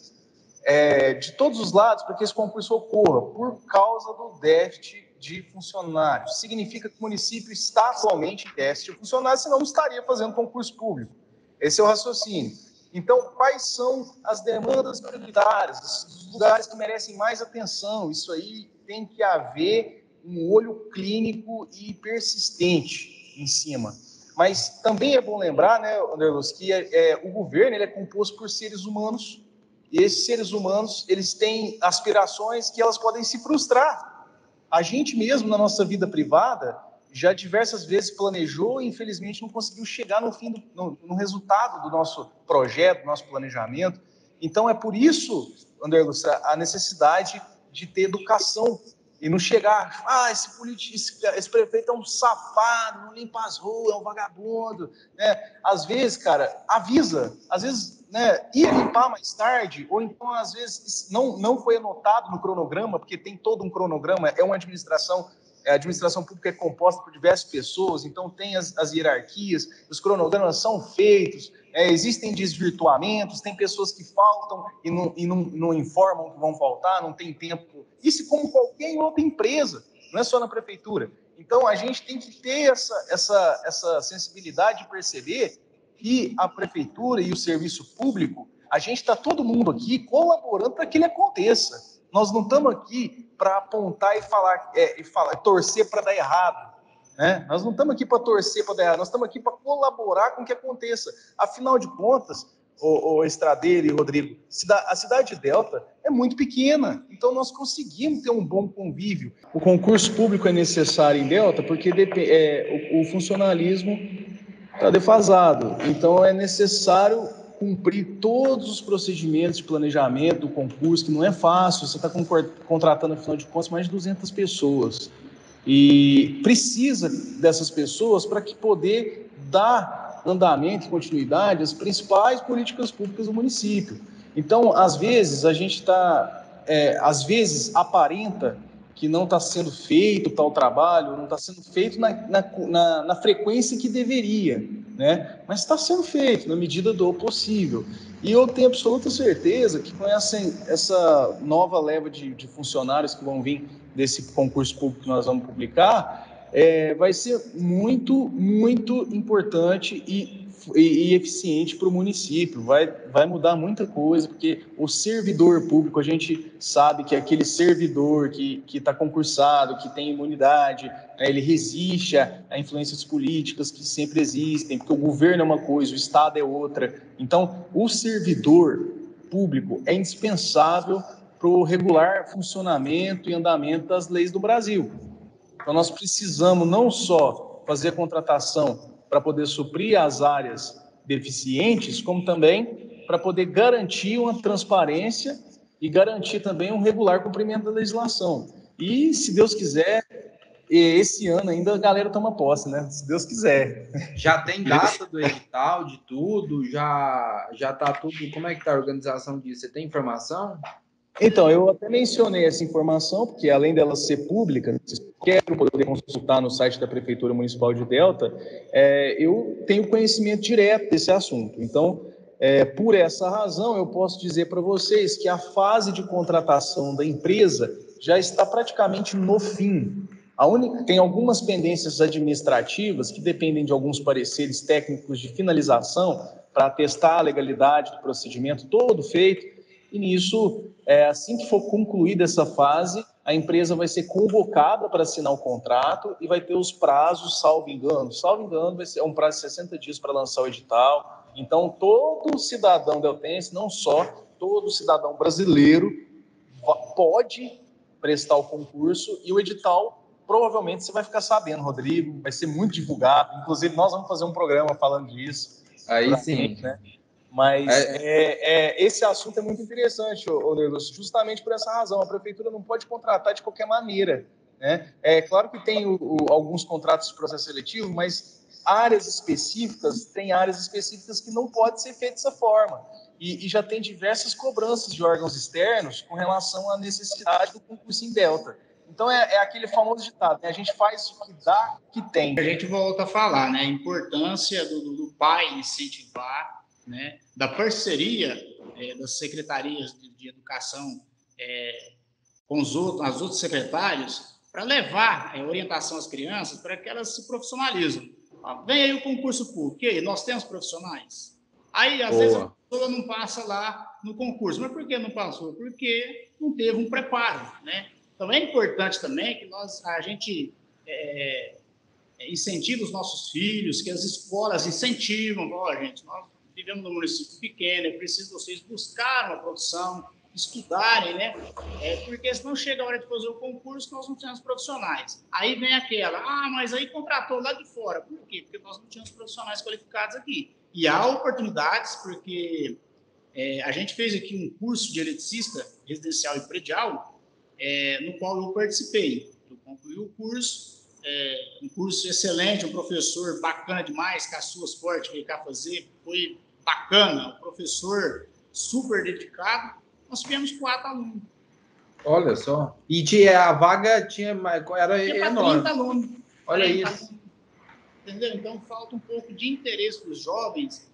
de todos os lados para que esse concurso ocorra, por causa do déficit de funcionários. Significa que o município está atualmente em déficit de funcionários, senão não estaria fazendo concurso público. Esse é o raciocínio. Então, quais são as demandas prioritárias, os lugares que merecem mais atenção? Isso aí tem que haver um olho clínico e persistente em cima. Mas também é bom lembrar, né, Anderlúcio, que o governo ele é composto por seres humanos, e esses seres humanos eles têm aspirações que elas podem se frustrar. A gente mesmo, na nossa vida privada, já diversas vezes planejou e, infelizmente, não conseguiu chegar no resultado do nosso projeto, do nosso planejamento. Então, é por isso, Anderlúcio, a necessidade de ter educação e não chegar, esse prefeito é um safado, não limpa as ruas, é um vagabundo, né? Às vezes, cara, avisa, às vezes, né, ia limpar mais tarde, ou então, às vezes, não foi anotado no cronograma, porque tem todo um cronograma, é uma administração, a administração pública é composta por diversas pessoas, então tem as hierarquias, os cronogramas são feitos, existem desvirtuamentos, tem pessoas que faltam e não informam que vão faltar, não tem tempo. Isso como qualquer outra empresa, não é só na prefeitura. Então, a gente tem que ter essa sensibilidade de perceber que a prefeitura e o serviço público, a gente está todo mundo aqui colaborando para que ele aconteça. Nós não estamos aqui para apontar e falar, torcer para dar errado. Né? Nós não estamos aqui para torcer para dar errado, nós estamos aqui para colaborar com que aconteça. Afinal de contas, o Estradeiro e Rodrigo, a cidade de Delta é muito pequena, então nós conseguimos ter um bom convívio. O concurso público é necessário em Delta porque o funcionalismo está defasado, então é necessário cumprir todos os procedimentos de planejamento do concurso, que não é fácil, você está contratando, afinal de contas, mais de 200 pessoas. E precisa dessas pessoas para que poder dar andamento e continuidade às principais políticas públicas do município. Então, às vezes, a gente às vezes aparenta que não está sendo feito tal trabalho, não está sendo feito na frequência que deveria, né? Mas está sendo feito na medida do possível. E eu tenho absoluta certeza que com essa nova leva de funcionários que vão vir desse concurso público que nós vamos publicar, vai ser muito, muito importante e eficiente para o município, vai mudar muita coisa, porque o servidor público, a gente sabe que é aquele servidor que está concursado, que tem imunidade, né, ele resiste a influências políticas que sempre existem, porque o governo é uma coisa, o Estado é outra. Então, o servidor público é indispensável para o regular funcionamento e andamento das leis do Brasil. Então, nós precisamos não só fazer a contratação para poder suprir as áreas deficientes, como também para poder garantir uma transparência e garantir também um regular cumprimento da legislação. E, se Deus quiser, esse ano ainda a galera toma posse, né? Se Deus quiser. Já tem data do edital, de tudo? Já está tudo? Como é que está a organização disso? Você tem informação? Então, eu até mencionei essa informação, porque além dela ser pública, vocês querem poder consultar no site da Prefeitura Municipal de Delta, eu tenho conhecimento direto desse assunto. Então, por essa razão, eu posso dizer para vocês que a fase de contratação da empresa já está praticamente no fim. Tem algumas pendências administrativas que dependem de alguns pareceres técnicos de finalização para atestar a legalidade do procedimento todo feito. E nisso, assim que for concluída essa fase, a empresa vai ser convocada para assinar o contrato e vai ter os prazos, salvo engano, vai ser um prazo de 60 dias para lançar o edital. Então, todo cidadão deltense, não só, todo cidadão brasileiro pode prestar o concurso e o edital, provavelmente você vai ficar sabendo, Rodrigo, vai ser muito divulgado. Inclusive, nós vamos fazer um programa falando disso. Aí sim, né? Mas esse assunto é muito interessante, Oderlus, justamente por essa razão. A prefeitura não pode contratar de qualquer maneira. Né? É claro que tem alguns contratos de processo seletivo, mas tem áreas específicas que não pode ser feito dessa forma. E já tem diversas cobranças de órgãos externos com relação à necessidade do concurso em Delta. Então, é aquele famoso ditado, né? A gente faz o que dá, o que tem. A gente volta a falar, né? A importância do pai incentivar, né, da parceria das secretarias de educação com as outros secretários para levar orientação às crianças para que elas se profissionalizem. Vem aí o concurso público, e nós temos profissionais. Aí, às vezes, a pessoa não passa lá no concurso. Mas por que não passou? Porque não teve um preparo, né? Então, é importante também que a gente incentive os nossos filhos, que as escolas incentivam. Gente, nós vivemos num município pequeno, é preciso vocês buscarem uma profissão, estudarem, né? Porque senão chega a hora de fazer o concurso, nós não temos profissionais. Aí vem aquela, mas aí contratou lá de fora. Por quê? Porque nós não tínhamos profissionais qualificados aqui. E há oportunidades, porque a gente fez aqui um curso de eletricista residencial e predial, no qual eu participei. Eu concluí o curso, um curso excelente, um professor bacana demais, caçou as fortes, veio cá fazer, foi bacana, um professor super dedicado. Nós tivemos 4 alunos. Olha só. E a vaga era tinha enorme. 30 alunos. Olha isso. Alunos, entendeu? Então, falta um pouco de interesse dos jovens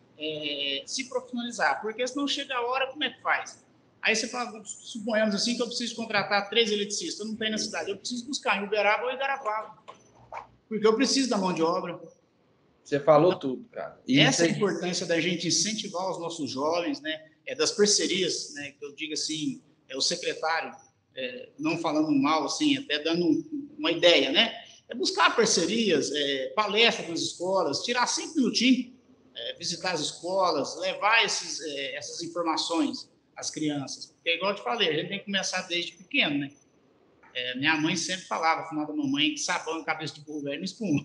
se profissionalizar, porque senão chega a hora, como é que faz? Aí você fala, suponhamos assim, que eu preciso contratar 3 eletricistas, eu não tenho na cidade, eu preciso buscar em Uberaba ou Igarapava, porque eu preciso da mão de obra. Você falou então, tudo, cara. Essa é a importância da gente incentivar os nossos jovens, né? Das parcerias, né? Que eu digo assim, o secretário, não falando mal, assim, até dando uma ideia, né? Buscar parcerias, palestras nas escolas, tirar 5 minutinhos, visitar as escolas, levar essas informações às crianças. Porque, igual eu te falei, a gente tem que começar desde pequeno, né? Minha mãe sempre falava, afinal da mamãe, que sabão em cabeça de burro velho não espuma.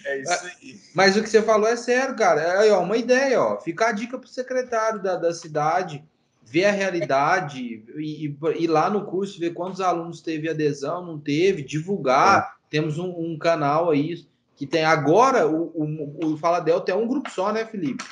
É isso aí. Mas o que você falou é sério, cara. É uma ideia, ó. Fica a dica para o secretário da cidade ver a realidade e ir lá no curso, ver quantos alunos teve adesão, não teve, divulgar. Temos um canal aí que tem agora, o Fala Delta é um grupo só, né, Felipe?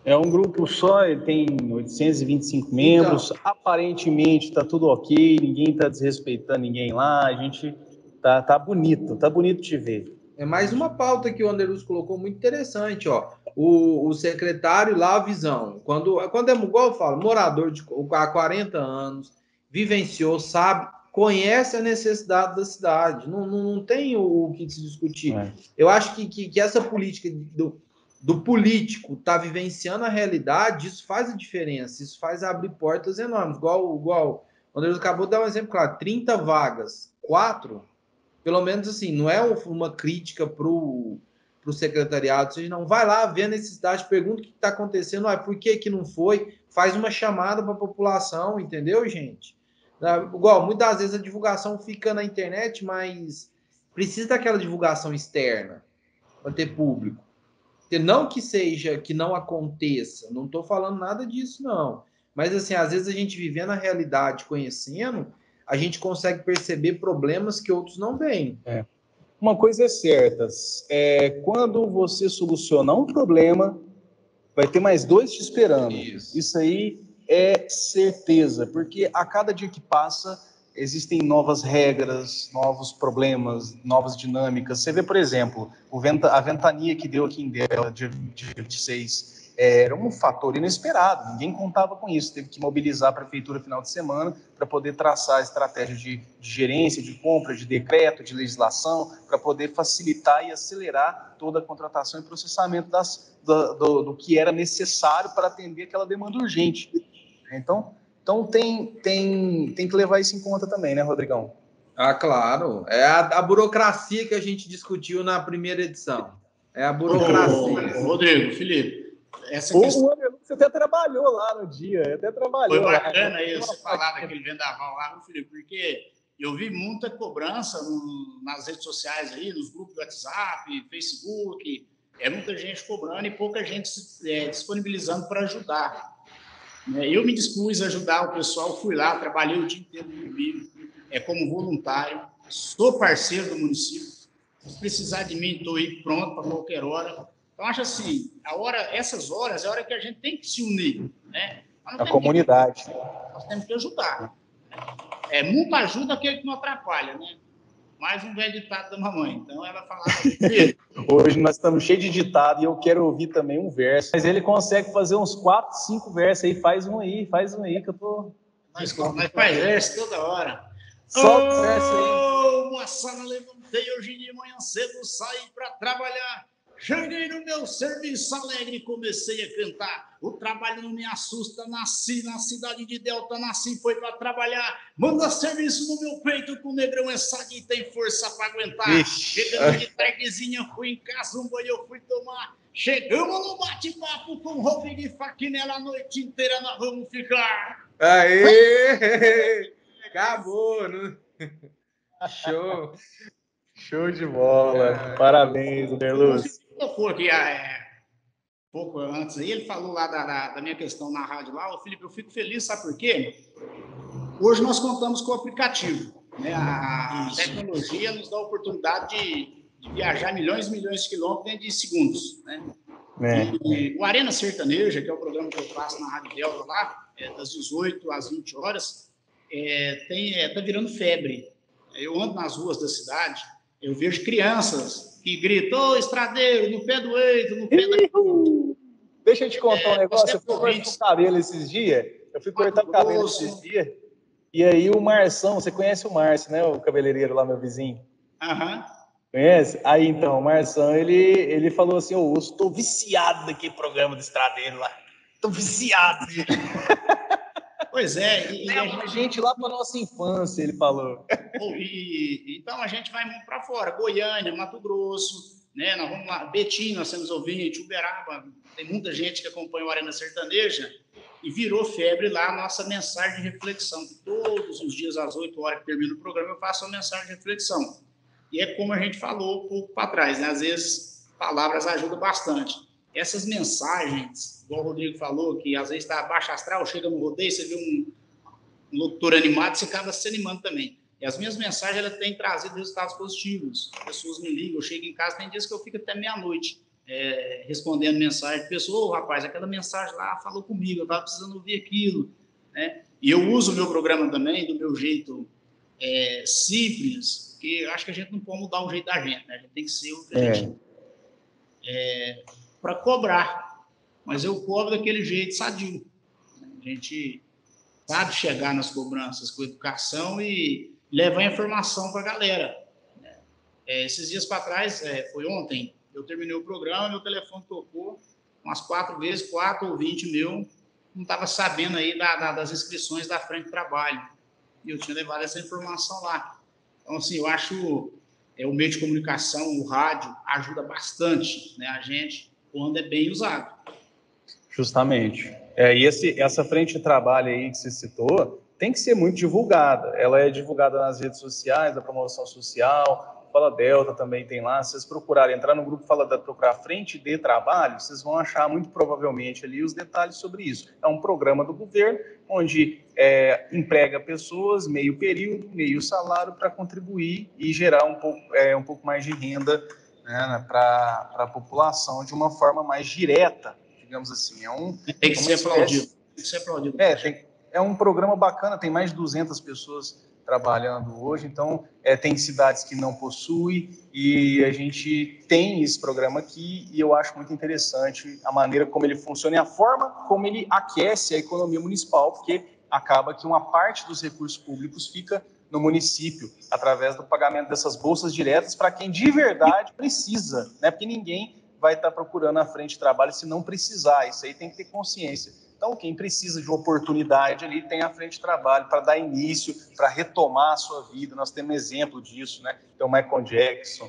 É um grupo só, ele tem 825 membros, então, aparentemente está tudo ok, ninguém está desrespeitando ninguém lá, a gente tá bonito de ver. É mais uma pauta que o Anderus colocou muito interessante, ó. O secretário lá, a visão. Quando é igual eu falo, morador há 40 anos, vivenciou, sabe, conhece a necessidade da cidade. Não tem o que se discutir. Eu acho que essa política do político tá vivenciando a realidade, isso faz a diferença, isso faz abrir portas enormes. Igual o Anderus acabou de dar um exemplo claro, 30 vagas, 4... Pelo menos assim, não é uma crítica para o secretariado, ou seja, não vai lá ver a necessidade, pergunta o que está acontecendo, por que não foi, faz uma chamada para a população, entendeu, gente? Igual, muitas vezes a divulgação fica na internet, mas precisa daquela divulgação externa para ter público. Não que não aconteça, não estou falando nada disso, não. Mas assim, às vezes a gente vivendo a realidade, conhecendo, a gente consegue perceber problemas que outros não veem. Uma coisa é certa, quando você solucionar um problema, vai ter mais 2 te esperando. Isso aí é certeza, porque a cada dia que passa, existem novas regras, novos problemas, novas dinâmicas. Você vê, por exemplo, a ventania que deu aqui em Delta, dia 26, era um fator inesperado, ninguém contava com isso, teve que mobilizar a prefeitura no final de semana para poder traçar a estratégia de gerência, de compra, de decreto, de legislação, para poder facilitar e acelerar toda a contratação e processamento do que era necessário para atender aquela demanda urgente. Então tem que levar isso em conta também, né, Rodrigão? Ah, claro. É a burocracia que a gente discutiu na primeira edição. É a burocracia. Rodrigo, Felipe, essa questão... Você até trabalhou lá no dia, Foi bacana aí você falar daquele vendaval lá, Felipe, porque eu vi muita cobrança nas redes sociais aí, nos grupos do WhatsApp, Facebook, muita gente cobrando e pouca gente disponibilizando para ajudar. Eu me dispus a ajudar o pessoal, fui lá, trabalhei o dia inteiro comigo, como voluntário, sou parceiro do município, se precisar de mim, estou aí pronto para qualquer hora. Então, acho assim, essas horas é a hora que a gente tem que se unir, né? A comunidade. Nós temos que ajudar. Muita ajuda aquele que não atrapalha, né? Mais um velho ditado da mamãe. Então, ela falava... Hoje nós estamos cheios de ditado e eu quero ouvir também um verso. Mas ele consegue fazer uns 4, 5 versos aí. Faz um aí, que eu tô... Nós faz verso toda hora. Solta o verso aí. Moçada, levantei hoje de manhã cedo, saí para trabalhar. Cheguei no meu serviço alegre e comecei a cantar. O trabalho não me assusta, nasci na cidade de Delta, nasci foi para trabalhar. Manda serviço no meu peito, com o negrão é sague e tem força para aguentar. Ixi. Chegando de tardezinha, fui em casa, um banho eu fui tomar. Chegamos no bate-papo com o Rodrigo e Faquinella, a noite inteira nós vamos ficar. Aê! Acabou, né? Show! Show de bola. Parabéns, Anderluz. Tocou aqui pouco antes aí, ele falou lá da minha questão na rádio lá. Ô, Felipe, eu fico feliz, sabe por quê? Hoje nós contamos com o aplicativo, né? A tecnologia nos dá a oportunidade de viajar milhões e milhões de quilômetros dentro de segundos, né? E o Arena Sertaneja, que é o programa que eu faço na Rádio Delta lá, das 18 às 20 horas, tá virando febre. Eu ando nas ruas da cidade, eu vejo crianças que gritam: ô, estradeiro, no pé do eito, no pé da... Deixa eu te contar um negócio. Eu fui cortar o cabelo esses dias. E aí o Marção, você conhece o Márcio, né? O cabeleireiro lá, meu vizinho. Aham. Conhece? Aí então, o Marção, ele falou assim: eu estou viciado daquele programa do estradeiro lá. Estou viciado. Pois é. E a gente lá para nossa infância, ele falou. Então a gente vai para fora, Goiânia, Mato Grosso, né? Nós vamos lá, Betim, nós temos ouvinte, Uberaba, tem muita gente que acompanha o Arena Sertaneja e virou febre lá a nossa mensagem de reflexão. Todos os dias, às 8 horas que termina o programa, eu faço uma mensagem de reflexão. E é como a gente falou um pouco para trás, né? Às vezes, palavras ajudam bastante. Essas mensagens, igual o Rodrigo falou, que às vezes está baixo astral, chega no rodeio, você vê um locutor animado, você acaba se animando também. E as minhas mensagens, elas têm trazido resultados positivos. As pessoas me ligam, eu chego em casa, tem dias que eu fico até meia-noite respondendo mensagem. Pessoa, rapaz, aquela mensagem lá falou comigo, eu estava precisando ouvir aquilo, né? E eu uso o meu programa também, do meu jeito simples, porque acho que a gente não pode mudar o jeito da gente, né? A gente tem que ser o que a gente para cobrar. Mas eu cobro daquele jeito sadio. A gente sabe chegar nas cobranças com educação e levar a informação para a galera. Esses dias para trás, foi ontem, eu terminei o programa, meu telefone tocou umas 4 vezes, 4 ouvintes meu não estava sabendo aí das inscrições da Frente de Trabalho. E eu tinha levado essa informação lá. Então, assim, eu acho o meio de comunicação, o rádio, ajuda bastante, né, a gente, quando é bem usado. Justamente. E essa frente de trabalho aí que você citou tem que ser muito divulgada. Ela é divulgada nas redes sociais, da promoção social, Fala Delta também tem lá. Se vocês procurarem entrar no grupo procurar Frente de Trabalho, vocês vão achar muito provavelmente ali os detalhes sobre isso. É um programa do governo onde emprega pessoas meio período, meio salário para contribuir e gerar um pouco mais de renda, né, para a população de uma forma mais direta, digamos assim. Tem que ser aplaudido. É um programa bacana, tem mais de 200 pessoas trabalhando hoje, então tem cidades que não possuem e a gente tem esse programa aqui e eu acho muito interessante a maneira como ele funciona e a forma como ele aquece a economia municipal, porque acaba que uma parte dos recursos públicos fica no município, através do pagamento dessas bolsas diretas para quem de verdade precisa, né? Porque ninguém vai estar procurando a frente de trabalho se não precisar, isso aí tem que ter consciência. Então, quem precisa de uma oportunidade ali tem a frente de trabalho para dar início, para retomar a sua vida. Nós temos exemplo disso, né? Tem o Michael Jackson,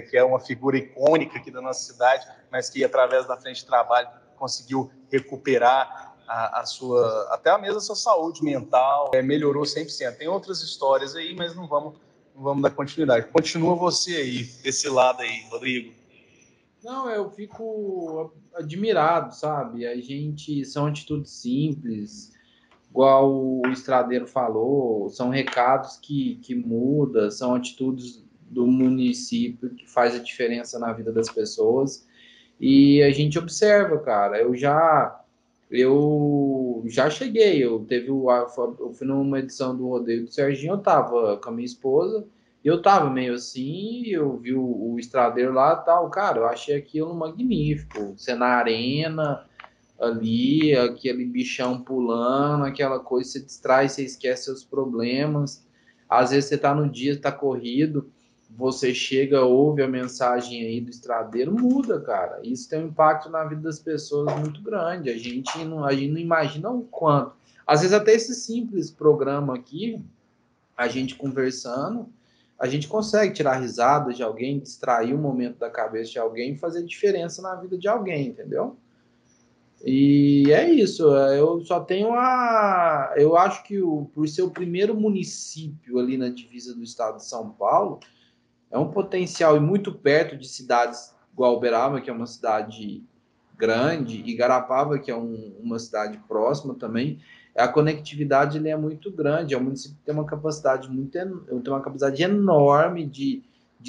que é uma figura icônica aqui da nossa cidade, mas que através da frente de trabalho conseguiu recuperar até mesmo a sua saúde mental, melhorou 100%. Tem outras histórias aí, mas não vamos dar continuidade. Continua você aí, desse lado aí, Rodrigo. Não, eu fico admirado, sabe? São atitudes simples, igual o Estradeiro falou, são recados que mudam, são atitudes do município que faz a diferença na vida das pessoas. E a gente observa, cara, eu já cheguei, eu fui numa edição do Rodeio do Serginho, eu tava com a minha esposa, eu tava meio assim, eu vi o Estradeiro lá e tal, cara, eu achei aquilo magnífico, você na arena, ali, aquele bichão pulando, aquela coisa, você distrai, você esquece seus problemas, às vezes você tá no dia, tá corrido, você chega, ouve a mensagem aí do Estradeiro, muda, cara, isso tem um impacto na vida das pessoas muito grande, a gente não imagina o quanto, às vezes até esse simples programa aqui, a gente conversando, a gente consegue tirar risada de alguém, distrair o momento da cabeça de alguém e fazer diferença na vida de alguém, entendeu? E é isso, eu só tenho eu acho que por ser o primeiro município ali na divisa do estado de São Paulo, é um potencial e muito perto de cidades igual Uberaba, que é uma cidade grande, e Garapava, que é uma cidade próxima também, a conectividade ele é muito grande, é um município que tem uma capacidade enorme de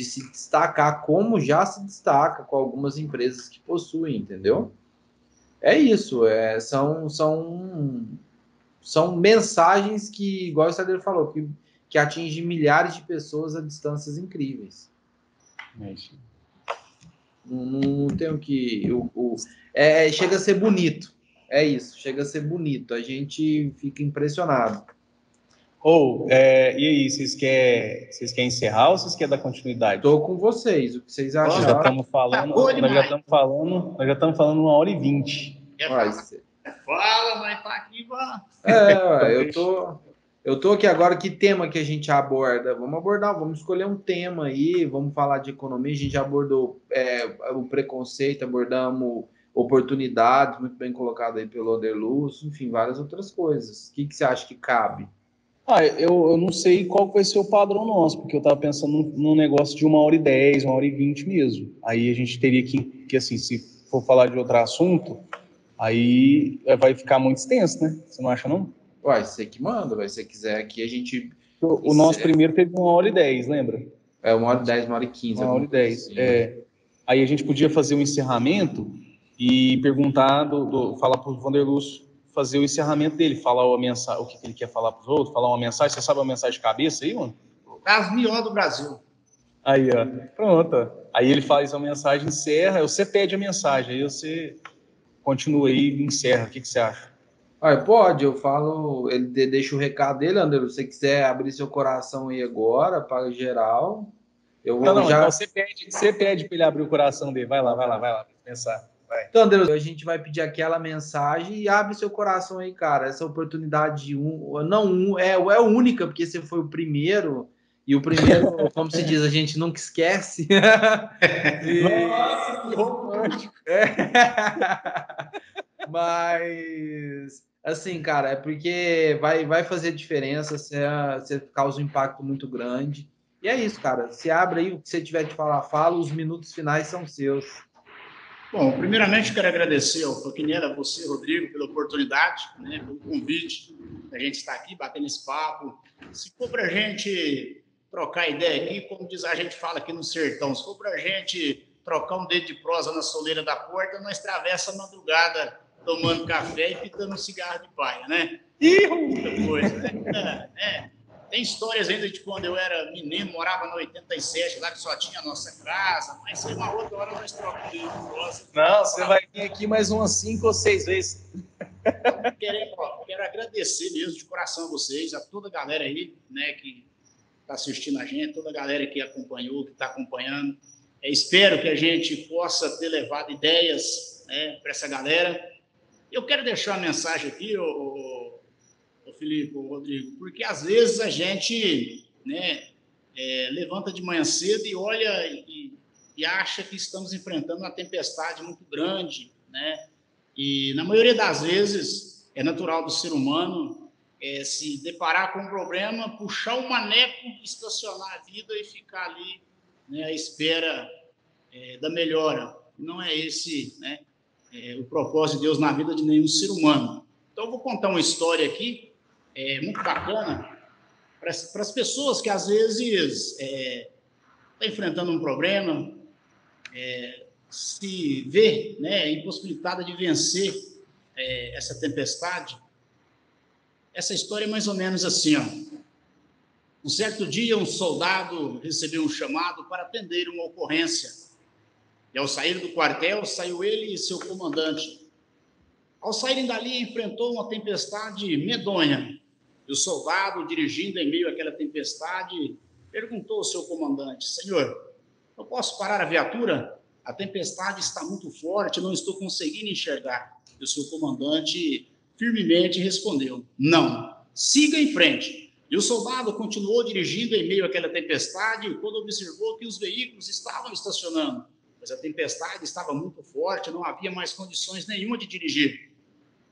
se destacar, como já se destaca com algumas empresas que possuem, entendeu? É isso, são mensagens que, igual o Sadeiro falou, que atingem milhares de pessoas a distâncias incríveis. Não tem o que... chega a ser bonito. É isso, chega a ser bonito. A gente fica impressionado. E aí, vocês querem encerrar ou vocês querem dar continuidade? Estou com vocês, o que vocês acharam? Nós já estamos falando 1h20. Fala, mas tá aqui, eu tô aqui agora. Que tema que a gente aborda? Vamos escolher um tema aí, vamos falar de economia. A gente já abordou o preconceito, abordamos oportunidades, muito bem colocado aí pelo Anderlúcio, enfim, várias outras coisas. O que você acha que cabe? Eu não sei qual vai ser o padrão nosso, porque eu estava pensando num negócio de 1h10, 1h20 mesmo. Aí a gente teria que assim, se for falar de outro assunto, aí vai ficar muito extenso, né? Você não acha, não? Você que manda, se você quiser aqui a gente... O nosso primeiro teve 1h10, lembra? 1h10, 1h15. 1h10, assim. Aí a gente podia fazer um encerramento e perguntar, falar para o Vanderlúcio fazer o encerramento dele, falar o que ele quer falar para os outros, falar uma mensagem. Você sabe a mensagem de cabeça aí, mano? As melhores do Brasil. Aí, ó. Pronto. Aí ele faz a mensagem, encerra, você pede a mensagem, aí você continua aí e encerra. O que você acha? Pode, eu falo, ele deixa o recado dele, André, se você quiser abrir seu coração aí agora, para geral. Então você pede para ele abrir o coração dele. Vai lá, pensar. Vai. Então, André, a gente vai pedir aquela mensagem e abre seu coração aí, cara. Essa oportunidade é única, porque você foi o primeiro, e o primeiro, como se diz, a gente nunca esquece. Nossa, que romântico! Mas, assim, cara, é porque vai fazer diferença, você causa um impacto muito grande. E é isso, cara. Se abre aí, o que você tiver de falar, fala, os minutos finais são seus. Bom, primeiramente quero agradecer ao Faquinelli, a você, Rodrigo, pela oportunidade, pelo convite da gente estar aqui batendo esse papo. Se for para a gente trocar ideia aqui, como diz a gente fala aqui no sertão, se for para a gente trocar um dedo de prosa na soleira da porta, nós atravessa a madrugada tomando café e pitando um cigarro de paia, né? Muita coisa, né? Tem histórias ainda de quando eu era menino, morava no 87, lá que só tinha a nossa casa, mas aí uma outra hora nós trocamos de prosa. Não, você vai vir aqui mais umas 5 ou 6 vezes. Quero agradecer mesmo de coração a vocês, a toda a galera aí, né, que está assistindo a gente, toda a galera que acompanhou, que está acompanhando. Espero que a gente possa ter levado ideias, né, para essa galera. Eu quero deixar uma mensagem aqui, o Felipe, o Rodrigo, porque às vezes a gente, né, levanta de manhã cedo e olha e acha que estamos enfrentando uma tempestade muito grande, né? E na maioria das vezes é natural do ser humano se deparar com um problema, puxar o maneco, estacionar a vida e ficar ali, né, à espera da melhora. Não é esse, né, o propósito de Deus na vida de nenhum ser humano. Então eu vou contar uma história aqui muito bacana para as pessoas que às vezes estão enfrentando um problema, se vê, né, impossibilitada de vencer essa tempestade. Essa história é mais ou menos assim, ó. Um certo dia, um soldado recebeu um chamado para atender uma ocorrência. E ao sair do quartel, saiu ele e seu comandante. Ao saírem dali, enfrentou uma tempestade medonha. E o soldado, dirigindo em meio àquela tempestade, perguntou ao seu comandante: Senhor, eu posso parar a viatura? A tempestade está muito forte, não estou conseguindo enxergar. E o seu comandante firmemente respondeu: não, siga em frente. E o soldado continuou dirigindo em meio àquela tempestade quando observou que os veículos estavam estacionando. Mas a tempestade estava muito forte, não havia mais condições nenhuma de dirigir.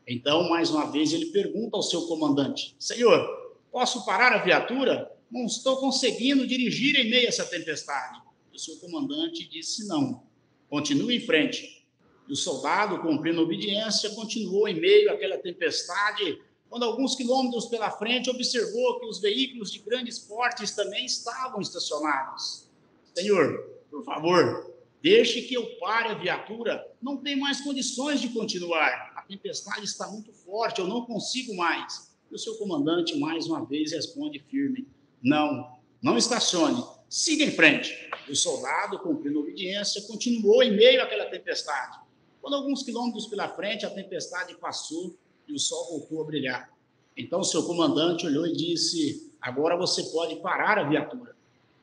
Então, mais uma vez, ele pergunta ao seu comandante: Senhor, posso parar a viatura? Não estou conseguindo dirigir em meio a essa tempestade. E o seu comandante disse: não, continue em frente. E o soldado, cumprindo a obediência, continuou em meio àquela tempestade, quando alguns quilômetros pela frente observou que os veículos de grandes portes também estavam estacionados. Senhor, por favor, deixe que eu pare a viatura, não tem mais condições de continuar. A tempestade está muito forte, eu não consigo mais. E o seu comandante, mais uma vez, responde firme: não estacione, siga em frente. O soldado, cumprindo a obediência, continuou em meio àquela tempestade. Quando alguns quilômetros pela frente, a tempestade passou e o sol voltou a brilhar. Então, o seu comandante olhou e disse: agora você pode parar a viatura.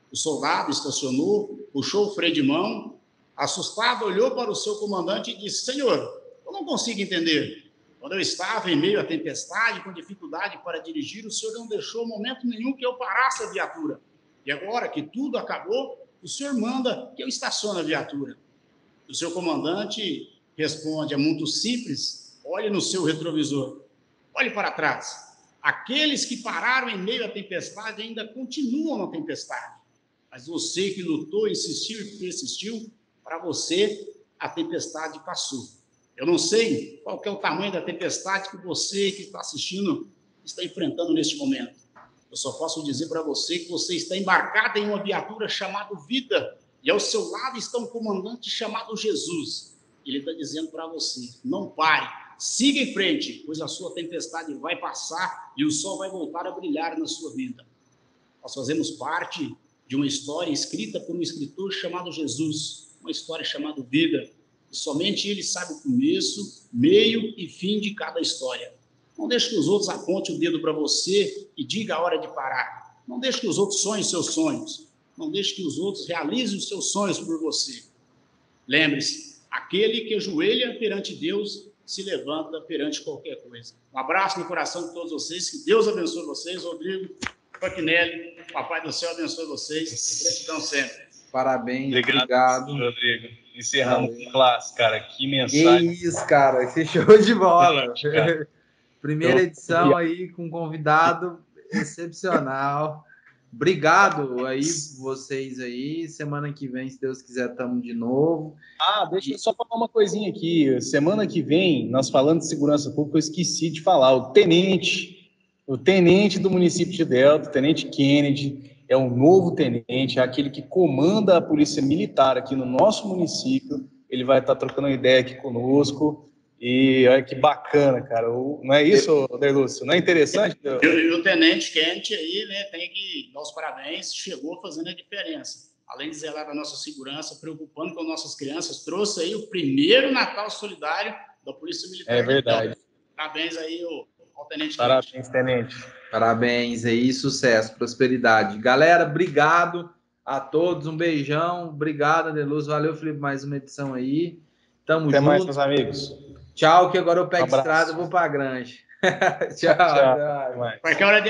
O soldado estacionou, puxou o freio de mão, assustado, olhou para o seu comandante e disse: Senhor, eu não consigo entender. Quando eu estava em meio à tempestade, com dificuldade para dirigir, o senhor não deixou momento nenhum que eu parasse a viatura. E agora que tudo acabou, o senhor manda que eu estacione a viatura. O seu comandante responde: é muito simples, olhe no seu retrovisor, olhe para trás. Aqueles que pararam em meio à tempestade ainda continuam na tempestade. Mas você que lutou, insistiu e persistiu, para você a tempestade passou. Eu não sei qual que é o tamanho da tempestade que você que está assistindo está enfrentando neste momento. Eu só posso dizer para você que você está embarcado em uma viatura chamada vida, e ao seu lado está um comandante chamado Jesus. Ele está dizendo para você: não pare, siga em frente, pois a sua tempestade vai passar e o sol vai voltar a brilhar na sua vida. Nós fazemos parte de uma história escrita por um escritor chamado Jesus, uma história chamada vida. E somente ele sabe o começo, meio e fim de cada história. Não deixe que os outros apontem o dedo para você e diga a hora de parar. Não deixe que os outros sonhem seus sonhos. Não deixe que os outros realizem os seus sonhos por você. Lembre-se, aquele que ajoelha perante Deus se levanta perante qualquer coisa. Um abraço no coração de todos vocês. Que Deus abençoe vocês. Rodrigo Faquinelli, Papai do Céu abençoe vocês. Gratidão sempre. Parabéns, obrigado. Rodrigo. Encerramos com classe, cara. Que mensagem. Que isso, cara. Que show de bola. Primeira edição aí com convidado excepcional. Obrigado aí, vocês aí. Semana que vem, se Deus quiser, estamos de novo. Deixa eu só falar uma coisinha aqui. Semana que vem, nós falando de segurança pública, eu esqueci de falar. O tenente do município de Delta, o tenente Kennedy, é um novo tenente, é aquele que comanda a polícia militar aqui no nosso município. Ele vai estar trocando uma ideia aqui conosco. E olha que bacana, cara. Não é isso, Derlúcio? Não é interessante? E o tenente Kennedy aí, né, tem que dar os parabéns, chegou fazendo a diferença. Além de zelar da nossa segurança, preocupando com nossas crianças, trouxe aí o primeiro Natal solidário da Polícia Militar. É verdade. Então, parabéns aí ao tenente Kennedy. Parabéns, tenente. Parabéns aí, sucesso, prosperidade. Galera, obrigado a todos, um beijão. Obrigado, Adeluz. Valeu, Felipe, mais uma edição aí. Tamo junto. Até mais, meus amigos. Tchau, que agora eu pego estrada e vou pra Grande. Tchau. Tchau. Qualquer hora de